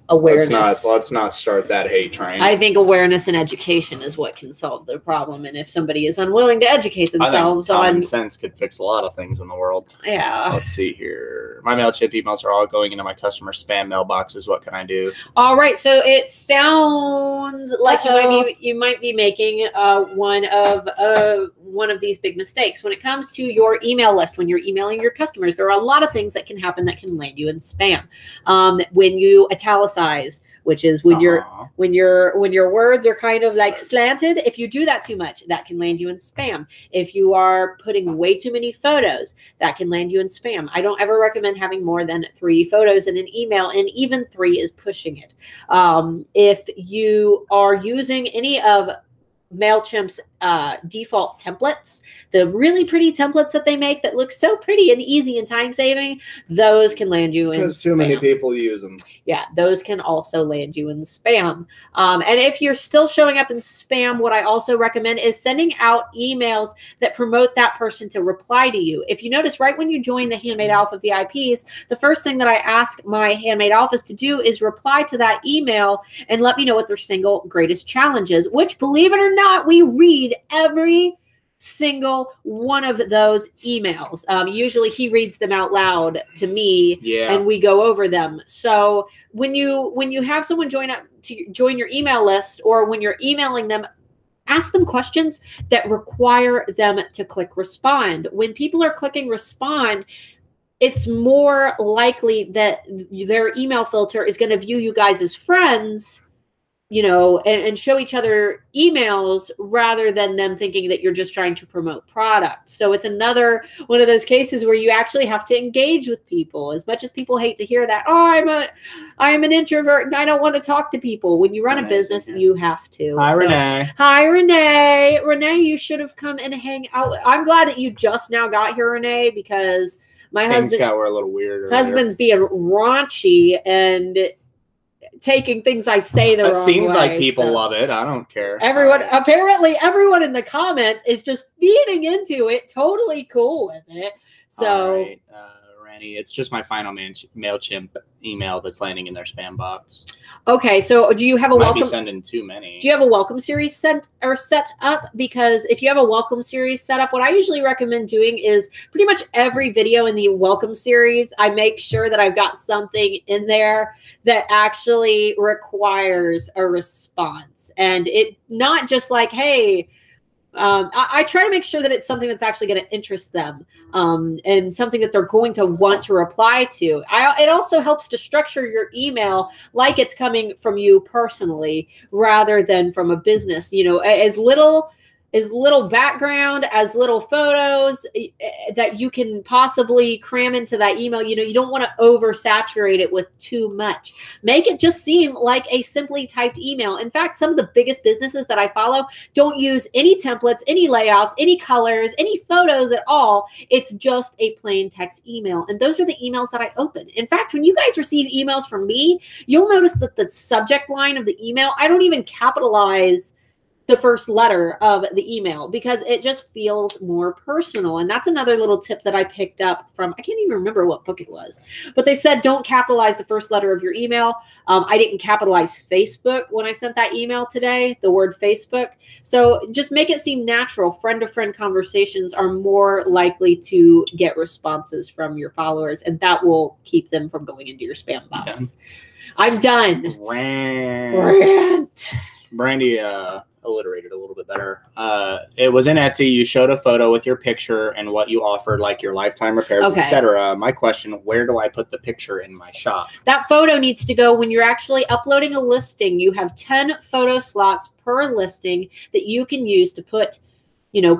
S2: awareness.
S1: Let's not start that hate train.
S2: I think awareness and education is what can solve the problem. And if somebody is unwilling to educate themselves
S1: common sense could fix a lot of things in the world.
S2: Yeah.
S1: Let's see here. My MailChimp emails are all going into my customer spam mailboxes. What can I do?
S2: All right. So it sounds like you might be making one of these big mistakes when it comes to your email list. When you're emailing your customers, there are a lot of things that can happen that can land you in spam. When you italicize, which is when your words are kind of like slanted, if you do that too much, that can land you in spam. If you are putting way too many photos, that can land you in spam. I don't ever recommend having more than 3 photos in an email, and even 3 is pushing it. If you are using any of MailChimp's default templates, the really pretty templates that they make that look so pretty and easy and time-saving, those can land you in spam.
S1: Because too many people use them.
S2: Yeah, those can also land you in spam. And if you're still showing up in spam, what I also recommend is sending out emails that promote that person to reply to you. If you notice, right when you join the Handmade Alpha VIPs, the first thing that I ask my Handmade Alphas to do is reply to that email and let me know what their single greatest challenge is, which, believe it or not, we read every single one of those emails. Usually he reads them out loud to me, and we go over them. So when you have someone join your email list, or when you're emailing them, ask them questions that require them to click respond. When people are clicking respond, it's more likely that their email filter is going to view you guys as friends, and show each other emails rather than them thinking that you're just trying to promote product. So it's another one of those cases where you actually have to engage with people. As much as people hate to hear that, I'm an introvert and I don't want to talk to people. When you run a business, you have to.
S1: Renee.
S2: Hi, Renee. Renee, you should have come and hang out. I'm glad that you just now got here, Renee, because my
S1: were a little weird.
S2: Husband's being raunchy and taking things I say the wrong way.
S1: It seems like people love it. I don't care.
S2: Apparently everyone in the comments is just feeding into it, totally cool with it. So,
S1: right. Randy, it's just my final MailChimp email that's landing in their spam box.
S2: Okay, so do you have a welcome?
S1: Might be sending too many.
S2: Do you have a welcome series set up? Because if you have a welcome series set up, what I usually recommend doing is pretty much every video in the welcome series, I make sure that I've got something in there that actually requires a response, and it not just like, hey. I try to make sure that it's something that's actually going to interest them, and something that they're going to want to reply to. It also helps to structure your email like it's coming from you personally rather than from a business. As little background, as little photos that you can possibly cram into that email. You don't want to oversaturate it with too much. Make it just seem like a simply typed email. In fact, some of the biggest businesses that I follow don't use any templates, any layouts, any colors, any photos at all. It's just a plain text email. And those are the emails that I open. In fact, when you guys receive emails from me, you'll notice that the subject line of the email, I don't even capitalize the first letter of the email because it just feels more personal. And that's another little tip that I picked up from, I can't even remember what book it was, but they said, don't capitalize the first letter of your email. I didn't capitalize Facebook when I sent that email today, the word Facebook. So just make it seem natural. Friend-to-friend conversations are more likely to get responses from your followers, and that will keep them from going into your spam box. I'm done. Rant.
S1: Brandy, alliterated a little bit better. It was in Etsy. You showed a photo with your picture and what you offered, like your lifetime repairs, etc. My question, where do I put the picture in my shop?
S2: That photo needs to go when you're actually uploading a listing. You have 10 photo slots per listing that you can use to put,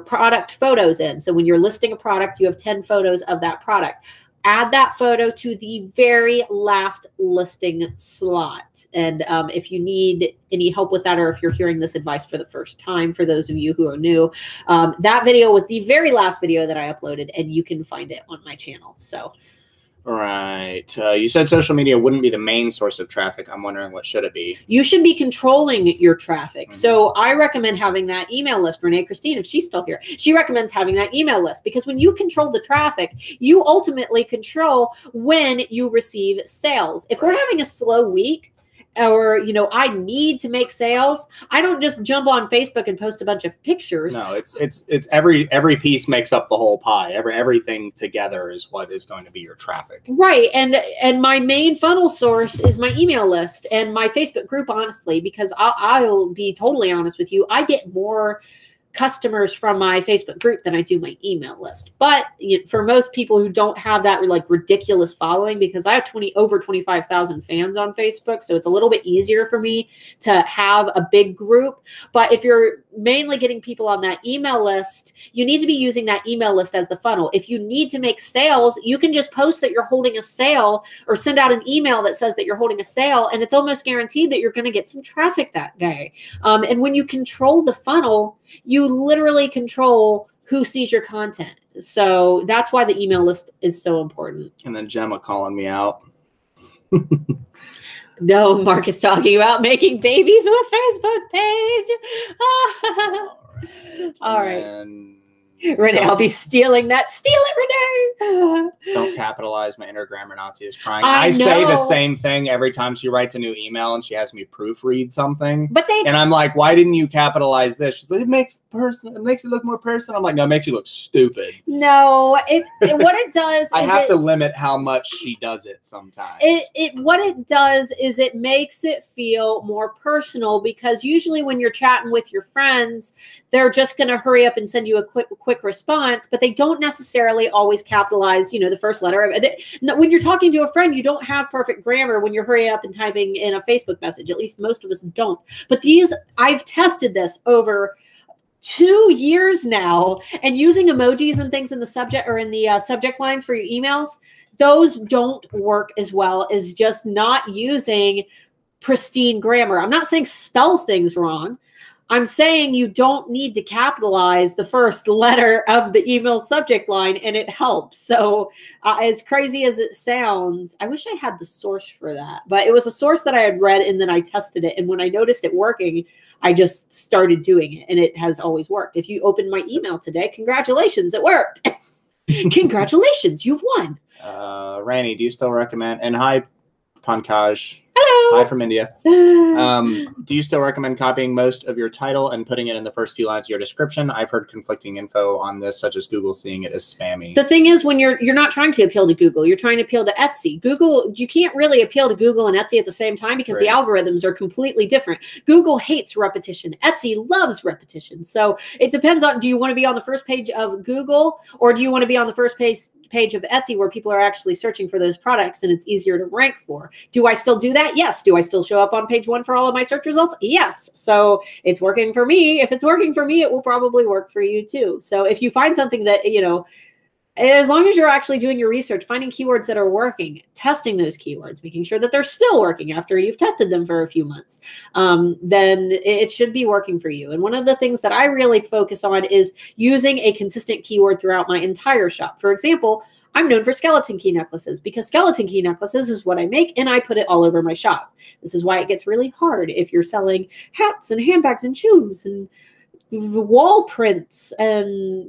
S2: product photos in. So when you're listing a product, you have 10 photos of that product. Add that photo to the very last listing slot. And if you need any help with that, or if you're hearing this advice for the first time, for those of you who are new, that video was the very last video that I uploaded, and you can find it on my channel. So.
S1: Right. You said social media wouldn't be the main source of traffic. I'm wondering, what should it be?
S2: You should be controlling your traffic. Mm-hmm. So I recommend having that email list. Renee Christine, if she's still here, she recommends having that email list, because when you control the traffic, you ultimately control when you receive sales. If we're having a slow week or, you know, I need to make sales, I don't just jump on Facebook and post a bunch of pictures.
S1: No, it's every piece makes up the whole pie. Everything together is what is going to be your traffic.
S2: Right. And my main funnel source is my email list and my Facebook group, honestly, because I'll be totally honest with you. I get more customers from my Facebook group than I do my email list. But for most people who don't have that like ridiculous following, because I have over 25,000 fans on Facebook, so it's a little bit easier for me to have a big group. But if you're mainly getting people on that email list, you need to be using that email list as the funnel. If you need to make sales, you can just post that you're holding a sale or send out an email that says that you're holding a sale, and it's almost guaranteed that you're going to get some traffic that day. And when you control the funnel, you literally control who sees your content. So that's why the email list is so important.
S1: And then Gemma calling me out.
S2: No, Mark is talking about making babies with Facebook page. All right. Renee, I'll be stealing that. Steal it, Renee.
S1: Don't capitalize. My inner grammar Nazi is crying. I say the same thing every time she writes a new email and she has me proofread something. And I'm like, why didn't you capitalize this? She's like, it makes it look more personal. I'm like, no, it makes you look stupid.
S2: No, what it does
S1: I have to limit how much she does it sometimes.
S2: What it does is it makes it feel more personal, because usually when you're chatting with your friends, they're just going to hurry up and send you a quick response, but they don't necessarily always capitalize, the first letter. When you're talking to a friend, you don't have perfect grammar when you're hurrying up and typing in a Facebook message. At least most of us don't. But I've tested this over 2 years now, and using emojis and things in the subject or in the subject lines for your emails, those don't work as well as just not using pristine grammar. I'm not saying spell things wrong. I'm saying you don't need to capitalize the first letter of the email subject line, and it helps. So as crazy as it sounds, I wish I had the source for that, but it was a source that I had read, and then I tested it. And when I noticed it working, I just started doing it, and it has always worked. If you opened my email today, congratulations, it worked. Congratulations, you've won.
S1: Rani, do you still recommend, and hi, Pankaj.
S2: Hello.
S1: Hi from India. Do you still recommend copying most of your title and putting it in the first few lines of your description? I've heard conflicting info on this, such as Google seeing it as spammy.
S2: The thing is, when you're not trying to appeal to Google, you're trying to appeal to Etsy. Google, you can't really appeal to Google and Etsy at the same time, because the algorithms are completely different. Google hates repetition. Etsy loves repetition. So it depends on, do you want to be on the first page of Google, or do you want to be on the first page of Etsy where people are actually searching for those products and it's easier to rank for? Do I still do that? Yes. Do I still show up on page 1 for all of my search results? Yes. So it's working for me. If it's working for me, it will probably work for you too. So if you find something that, as long as you're actually doing your research, finding keywords that are working, testing those keywords, making sure that they're still working after you've tested them for a few months, then it should be working for you. And one of the things that I really focus on is using a consistent keyword throughout my entire shop. For example, I'm known for skeleton key necklaces, because skeleton key necklaces is what I make, and I put it all over my shop. This is why it gets really hard if you're selling hats and handbags and shoes and wall prints and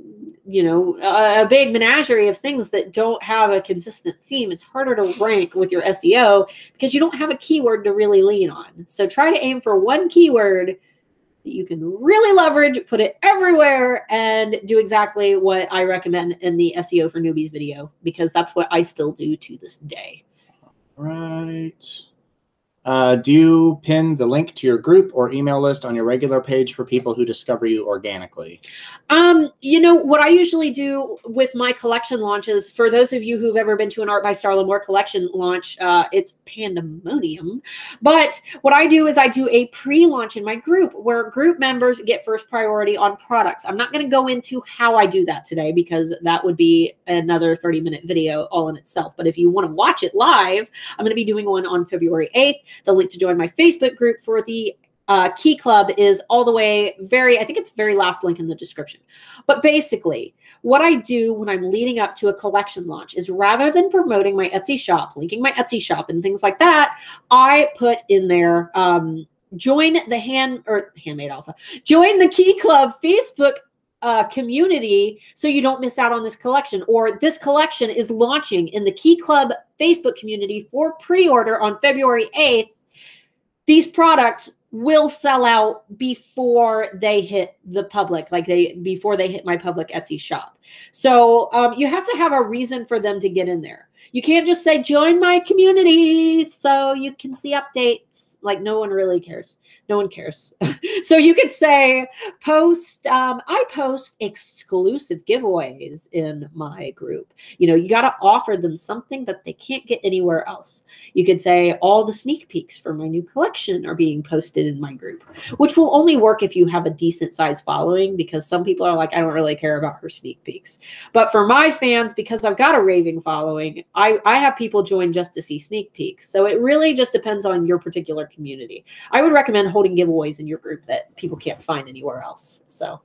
S2: a big menagerie of things that don't have a consistent theme. It's harder to rank with your SEO because you don't have a keyword to really lean on. So try to aim for one keyword that you can really leverage, put it everywhere, and do exactly what I recommend in the SEO for Newbies video, because that's what I still do to this day.
S1: Right. Do you pin the link to your group or email list on your regular page for people who discover you organically?
S2: What I usually do with my collection launches, for those of you who've ever been to an Art by Starla Moore collection launch, it's pandemonium. But what I do is I do a pre-launch in my group where group members get first priority on products. I'm not going to go into how I do that today, because that would be another 30-minute video all in itself. But if you want to watch it live, I'm going to be doing one on February 8th. The link to join my Facebook group for the Key Club is all the way I think it's very last link in the description. But basically, what I do when I'm leading up to a collection launch is, rather than promoting my Etsy shop, linking my Etsy shop and things like that, I put in there, join the Handmade Alpha, join the Key Club Facebook community so you don't miss out on this collection, or this collection is launching in the Key Club Facebook community for pre-order on February 8th. these products will sell out before they hit the public, before they hit my public Etsy shop. So you have to have a reason for them to get in there. You can't just say, join my community so you can see updates. Like, no one really cares. No one cares. So you could say, I post exclusive giveaways in my group. You know, you got to offer them something that they can't get anywhere else. You could say, all the sneak peeks for my new collection are being posted in my group, which will only work if you have a decent sized following, because some people are like, I don't really care about her sneak peeks. But for my fans, because I've got a raving following, I have people join just to see sneak peeks. So it really just depends on your particular community. I would recommend holding giveaways in your group that people can't find anywhere else. So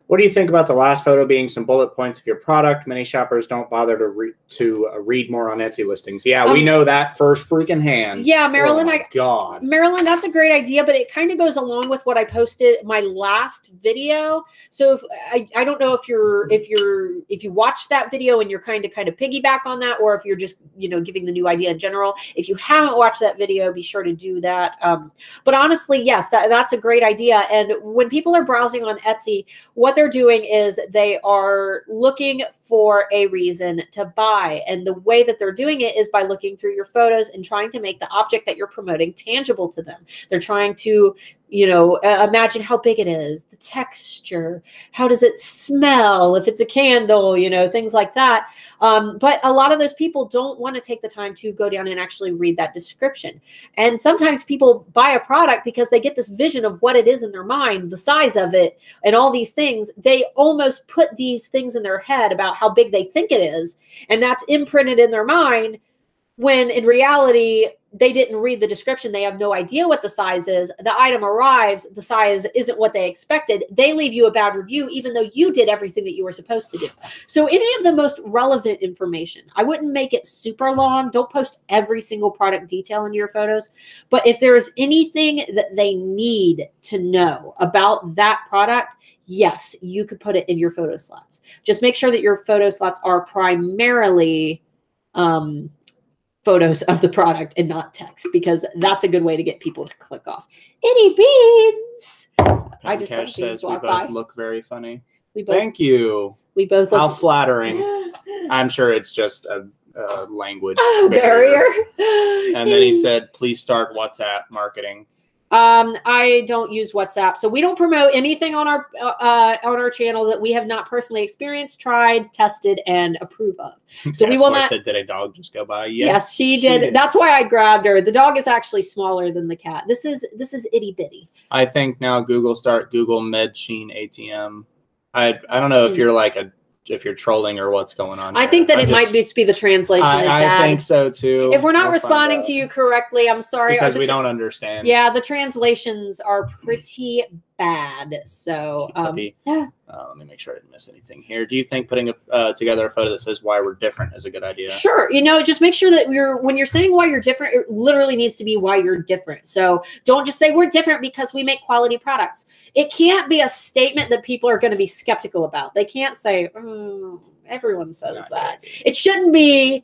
S1: what do you think about the last photo being some bullet points of your product? Many shoppers don't bother to read more on Etsy listings. Yeah, we know that first freaking hand.
S2: Yeah, Marilyn.
S1: Oh my God.
S2: Marilyn, that's a great idea, but it kind of goes along with what I posted my last video. So if I don't know if you watched that video and you're kind of piggyback on that, or if you're just, you know, giving the new idea in general. If you haven't watched that video, be sure to do that. But honestly, yes, that's a great idea. And when people are browsing on Etsy, what they're doing is they are looking for a reason to buy. And the way that they're doing it is by looking through your photos and trying to make the object that you're promoting tangible to them. They're trying to, you know, imagine how big it is, the texture, how does it smell, if it's a candle, you know, things like that. But a lot of those people don't want to take the time to go down and actually read that description. And sometimes people buy a product because they get this vision of what it is in their mind, the size of it, and all these things. They almost put these things in their head about how big they think it is, and that's imprinted in their mind, when in reality, they didn't read the description. They have no idea what the size is. The item arrives, the size isn't what they expected. They leave you a bad review, even though you did everything that you were supposed to do. So any of the most relevant information, I wouldn't make it super long. Don't post every single product detail in your photos. But if there is anything that they need to know about that product, yes, you could put it in your photo slots. Just make sure that your photo slots are primarily photos of the product and not text, because that's a good way to get people to click off. Itty beans.
S1: I just says we both look very funny.
S2: Thank
S1: you.
S2: We both look.
S1: How flattering. I'm sure it's just a language
S2: barrier.
S1: And then he said, please start WhatsApp marketing.
S2: I don't use WhatsApp, so we don't promote anything on our channel that we have not personally experienced, tried, tested, and approve of. So we will not.
S1: Said, did a dog just go by?
S2: Yes, she did. That's why I grabbed her. The dog is actually smaller than the cat. This is itty bitty.
S1: I think now Google MedSheen ATM. I don't know if you're like if you're trolling or what's going on.
S2: I think that it might just be the translation is bad.
S1: I think so too.
S2: If we're not responding to you correctly, I'm sorry.
S1: Because we don't understand.
S2: Yeah, the translations are pretty bad. So yeah.
S1: Let me make sure I didn't miss anything here. Do you think putting together a photo that says why we're different is a good idea?
S2: Sure. You know, just make sure that when you're saying why you're different, it literally needs to be why you're different. So don't just say we're different because we make quality products. It can't be a statement that people are going to be skeptical about. They can't say, everyone says that. It shouldn't be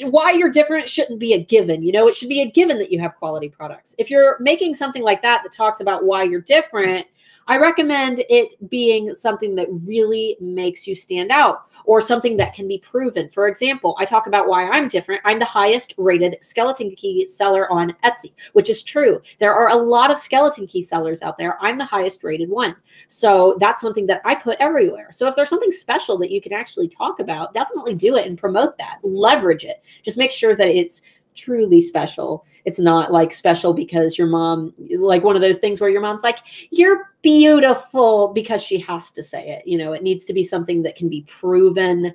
S2: why you're different shouldn't be a given. You know, it should be a given that you have quality products. If you're making something like that talks about why you're different, I recommend it being something that really makes you stand out, or something that can be proven. For example, I talk about why I'm different. I'm the highest rated skeleton key seller on Etsy, which is true. There are a lot of skeleton key sellers out there. I'm the highest rated one. So that's something that I put everywhere. So if there's something special that you can actually talk about, definitely do it and promote that. Leverage it. Just make sure that it's truly special. It's not like special because your mom, like one of those things where your mom's like, you're beautiful because she has to say it. You know, it needs to be something that can be proven.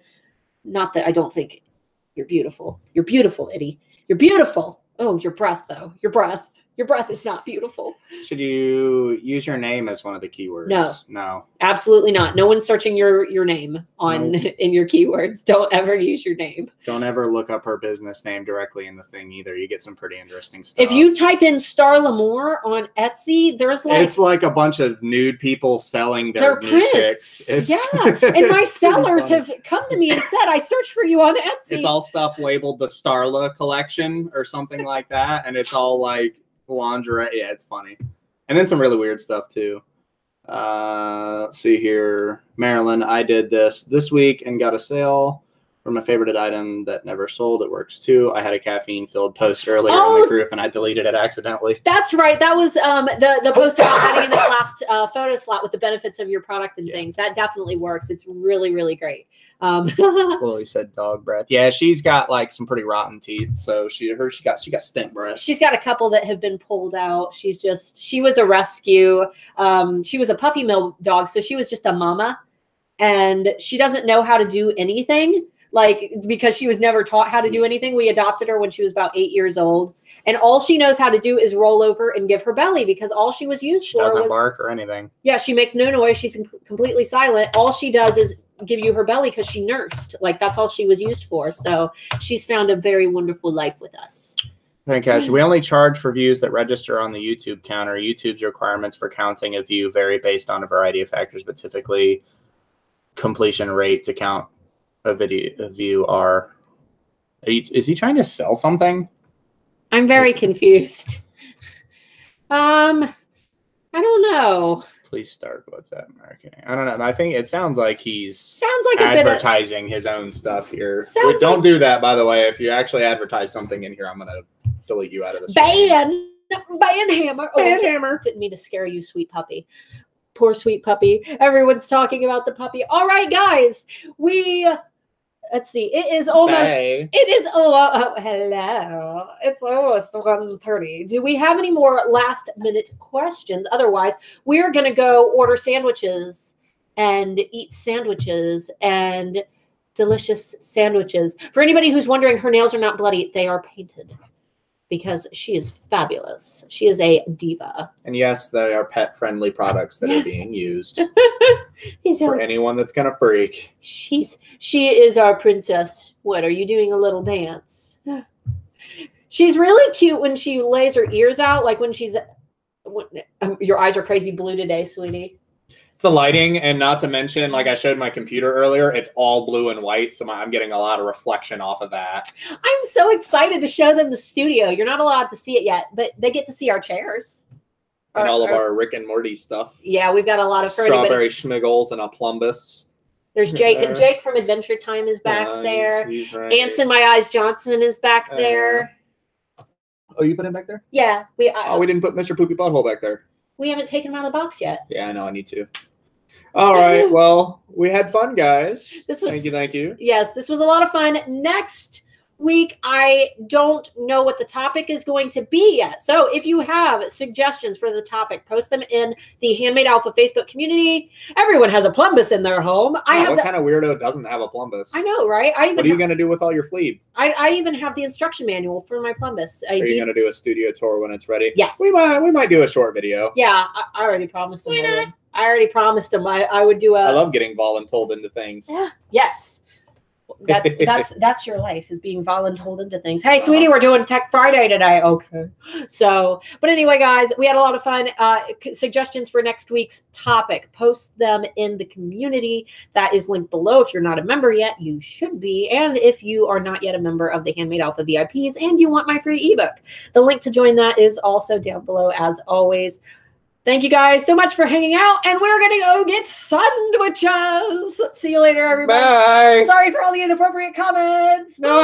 S2: Not that I don't think you're beautiful. You're beautiful, Itty. You're beautiful. Oh, your breath though. Your breath is not beautiful.
S1: Should you use your name as one of the keywords? No,
S2: absolutely not. No one's searching your name in your keywords. Don't ever use your name.
S1: Don't ever look up her business name directly in the thing either. You get some pretty interesting stuff.
S2: If you type in Starlamore on Etsy, it's like
S1: a bunch of nude people selling their
S2: prints. And my sellers have come to me and said, I searched for you on Etsy.
S1: It's all stuff labeled the Starla collection or something like that, and it's all like lingerie. Yeah, it's funny. And then some really weird stuff too. Let's see here. Marilyn, I did this week and got a sale for my favorite item that never sold. It works too. I had a caffeine-filled post earlier in the group, and I deleted it accidentally.
S2: That's right. That was the post about adding in the last photo slot with the benefits of your product and things. That definitely works. It's really, really great.
S1: Well, he said dog breath. Yeah, she's got like some pretty rotten teeth, so she got stink breath.
S2: She's got a couple that have been pulled out. She was a rescue. She was a puppy mill dog, so she was just a mama, and she doesn't know how to do anything. Like, because she was never taught how to do anything. We adopted her when she was about 8 years old. And all she knows how to do is roll over and give her belly, because all she was used for was... She
S1: doesn't bark or anything.
S2: Yeah, she makes no noise. She's completely silent. All she does is give you her belly because she nursed. Like, that's all she was used for. So she's found a very wonderful life with us.
S1: Thank you. We only charge for views that register on the YouTube counter. YouTube's requirements for counting a view vary based on a variety of factors, but typically completion rate to count a view are is he trying to sell something?
S2: I'm very confused. I don't know.
S1: Please start WhatsApp marketing. I don't know. I think it sounds like he's
S2: advertising
S1: his own stuff here. Don't do that, by the way. If you actually advertise something in here, I'm gonna delete you out of this.
S2: Ban hammer. Hammer. Didn't mean to scare you, sweet puppy. Poor sweet puppy. Everyone's talking about the puppy. All right, guys. Let's see. It is almost.
S1: Hey.
S2: It is. Hello. It's almost 1:30. Do we have any more last-minute questions? Otherwise, we're gonna go order sandwiches and eat sandwiches and delicious sandwiches. For anybody who's wondering, her nails are not bloody; they are painted. Because she is fabulous. She is a diva.
S1: And yes, they are pet-friendly products that are being used for anyone that's gonna freak.
S2: She is our princess. What, are you doing a little dance? She's really cute when she lays her ears out, like when she's... your eyes are crazy blue today, sweetie.
S1: The lighting, and not to mention, like I showed my computer earlier, it's all blue and white, so I'm getting a lot of reflection off of that.
S2: I'm so excited to show them the studio. You're not allowed to see it yet, but they get to see our chairs.
S1: And all of our Rick and Morty stuff.
S2: Yeah, we've got a lot of...
S1: Strawberry schmiggles and a plumbus.
S2: There's Jake. Jake from Adventure Time is back there.
S1: Right.
S2: Ants in My Eyes Johnson is back there.
S1: Oh, you put him back there?
S2: Yeah.
S1: We didn't put Mr. Poopy Butthole back there.
S2: We haven't taken him out of the box yet.
S1: Yeah, I know. I need to. All right. Well, we had fun, guys. Thank you.
S2: Yes, this was a lot of fun. Next week, I don't know what the topic is going to be yet. So if you have suggestions for the topic, post them in the Handmade Alpha Facebook community. Everyone has a plumbus in their home.
S1: What kind of weirdo doesn't have a plumbus?
S2: I know, right?
S1: What are you going to do with all your fleeb?
S2: I even have the instruction manual for my plumbus.
S1: Are you going to do a studio tour when it's ready?
S2: Yes.
S1: We might do a short video.
S2: Yeah, I already promised them. Why not? I already promised them I would do a...
S1: I love getting voluntold into things.
S2: Yes. That's your life, is being voluntold into things. Hey, sweetie, we're doing Tech Friday today. Okay. So, but anyway, guys, we had a lot of fun. Suggestions for next week's topic, post them in the community. That is linked below. If you're not a member yet, you should be. And if you are not yet a member of the Handmade Alpha VIPs and you want my free ebook, the link to join that is also down below, as always. Thank you guys so much for hanging out, and we're going to go get sandwiches. See you later, everybody.
S1: Bye.
S2: Sorry for all the inappropriate comments.
S1: No.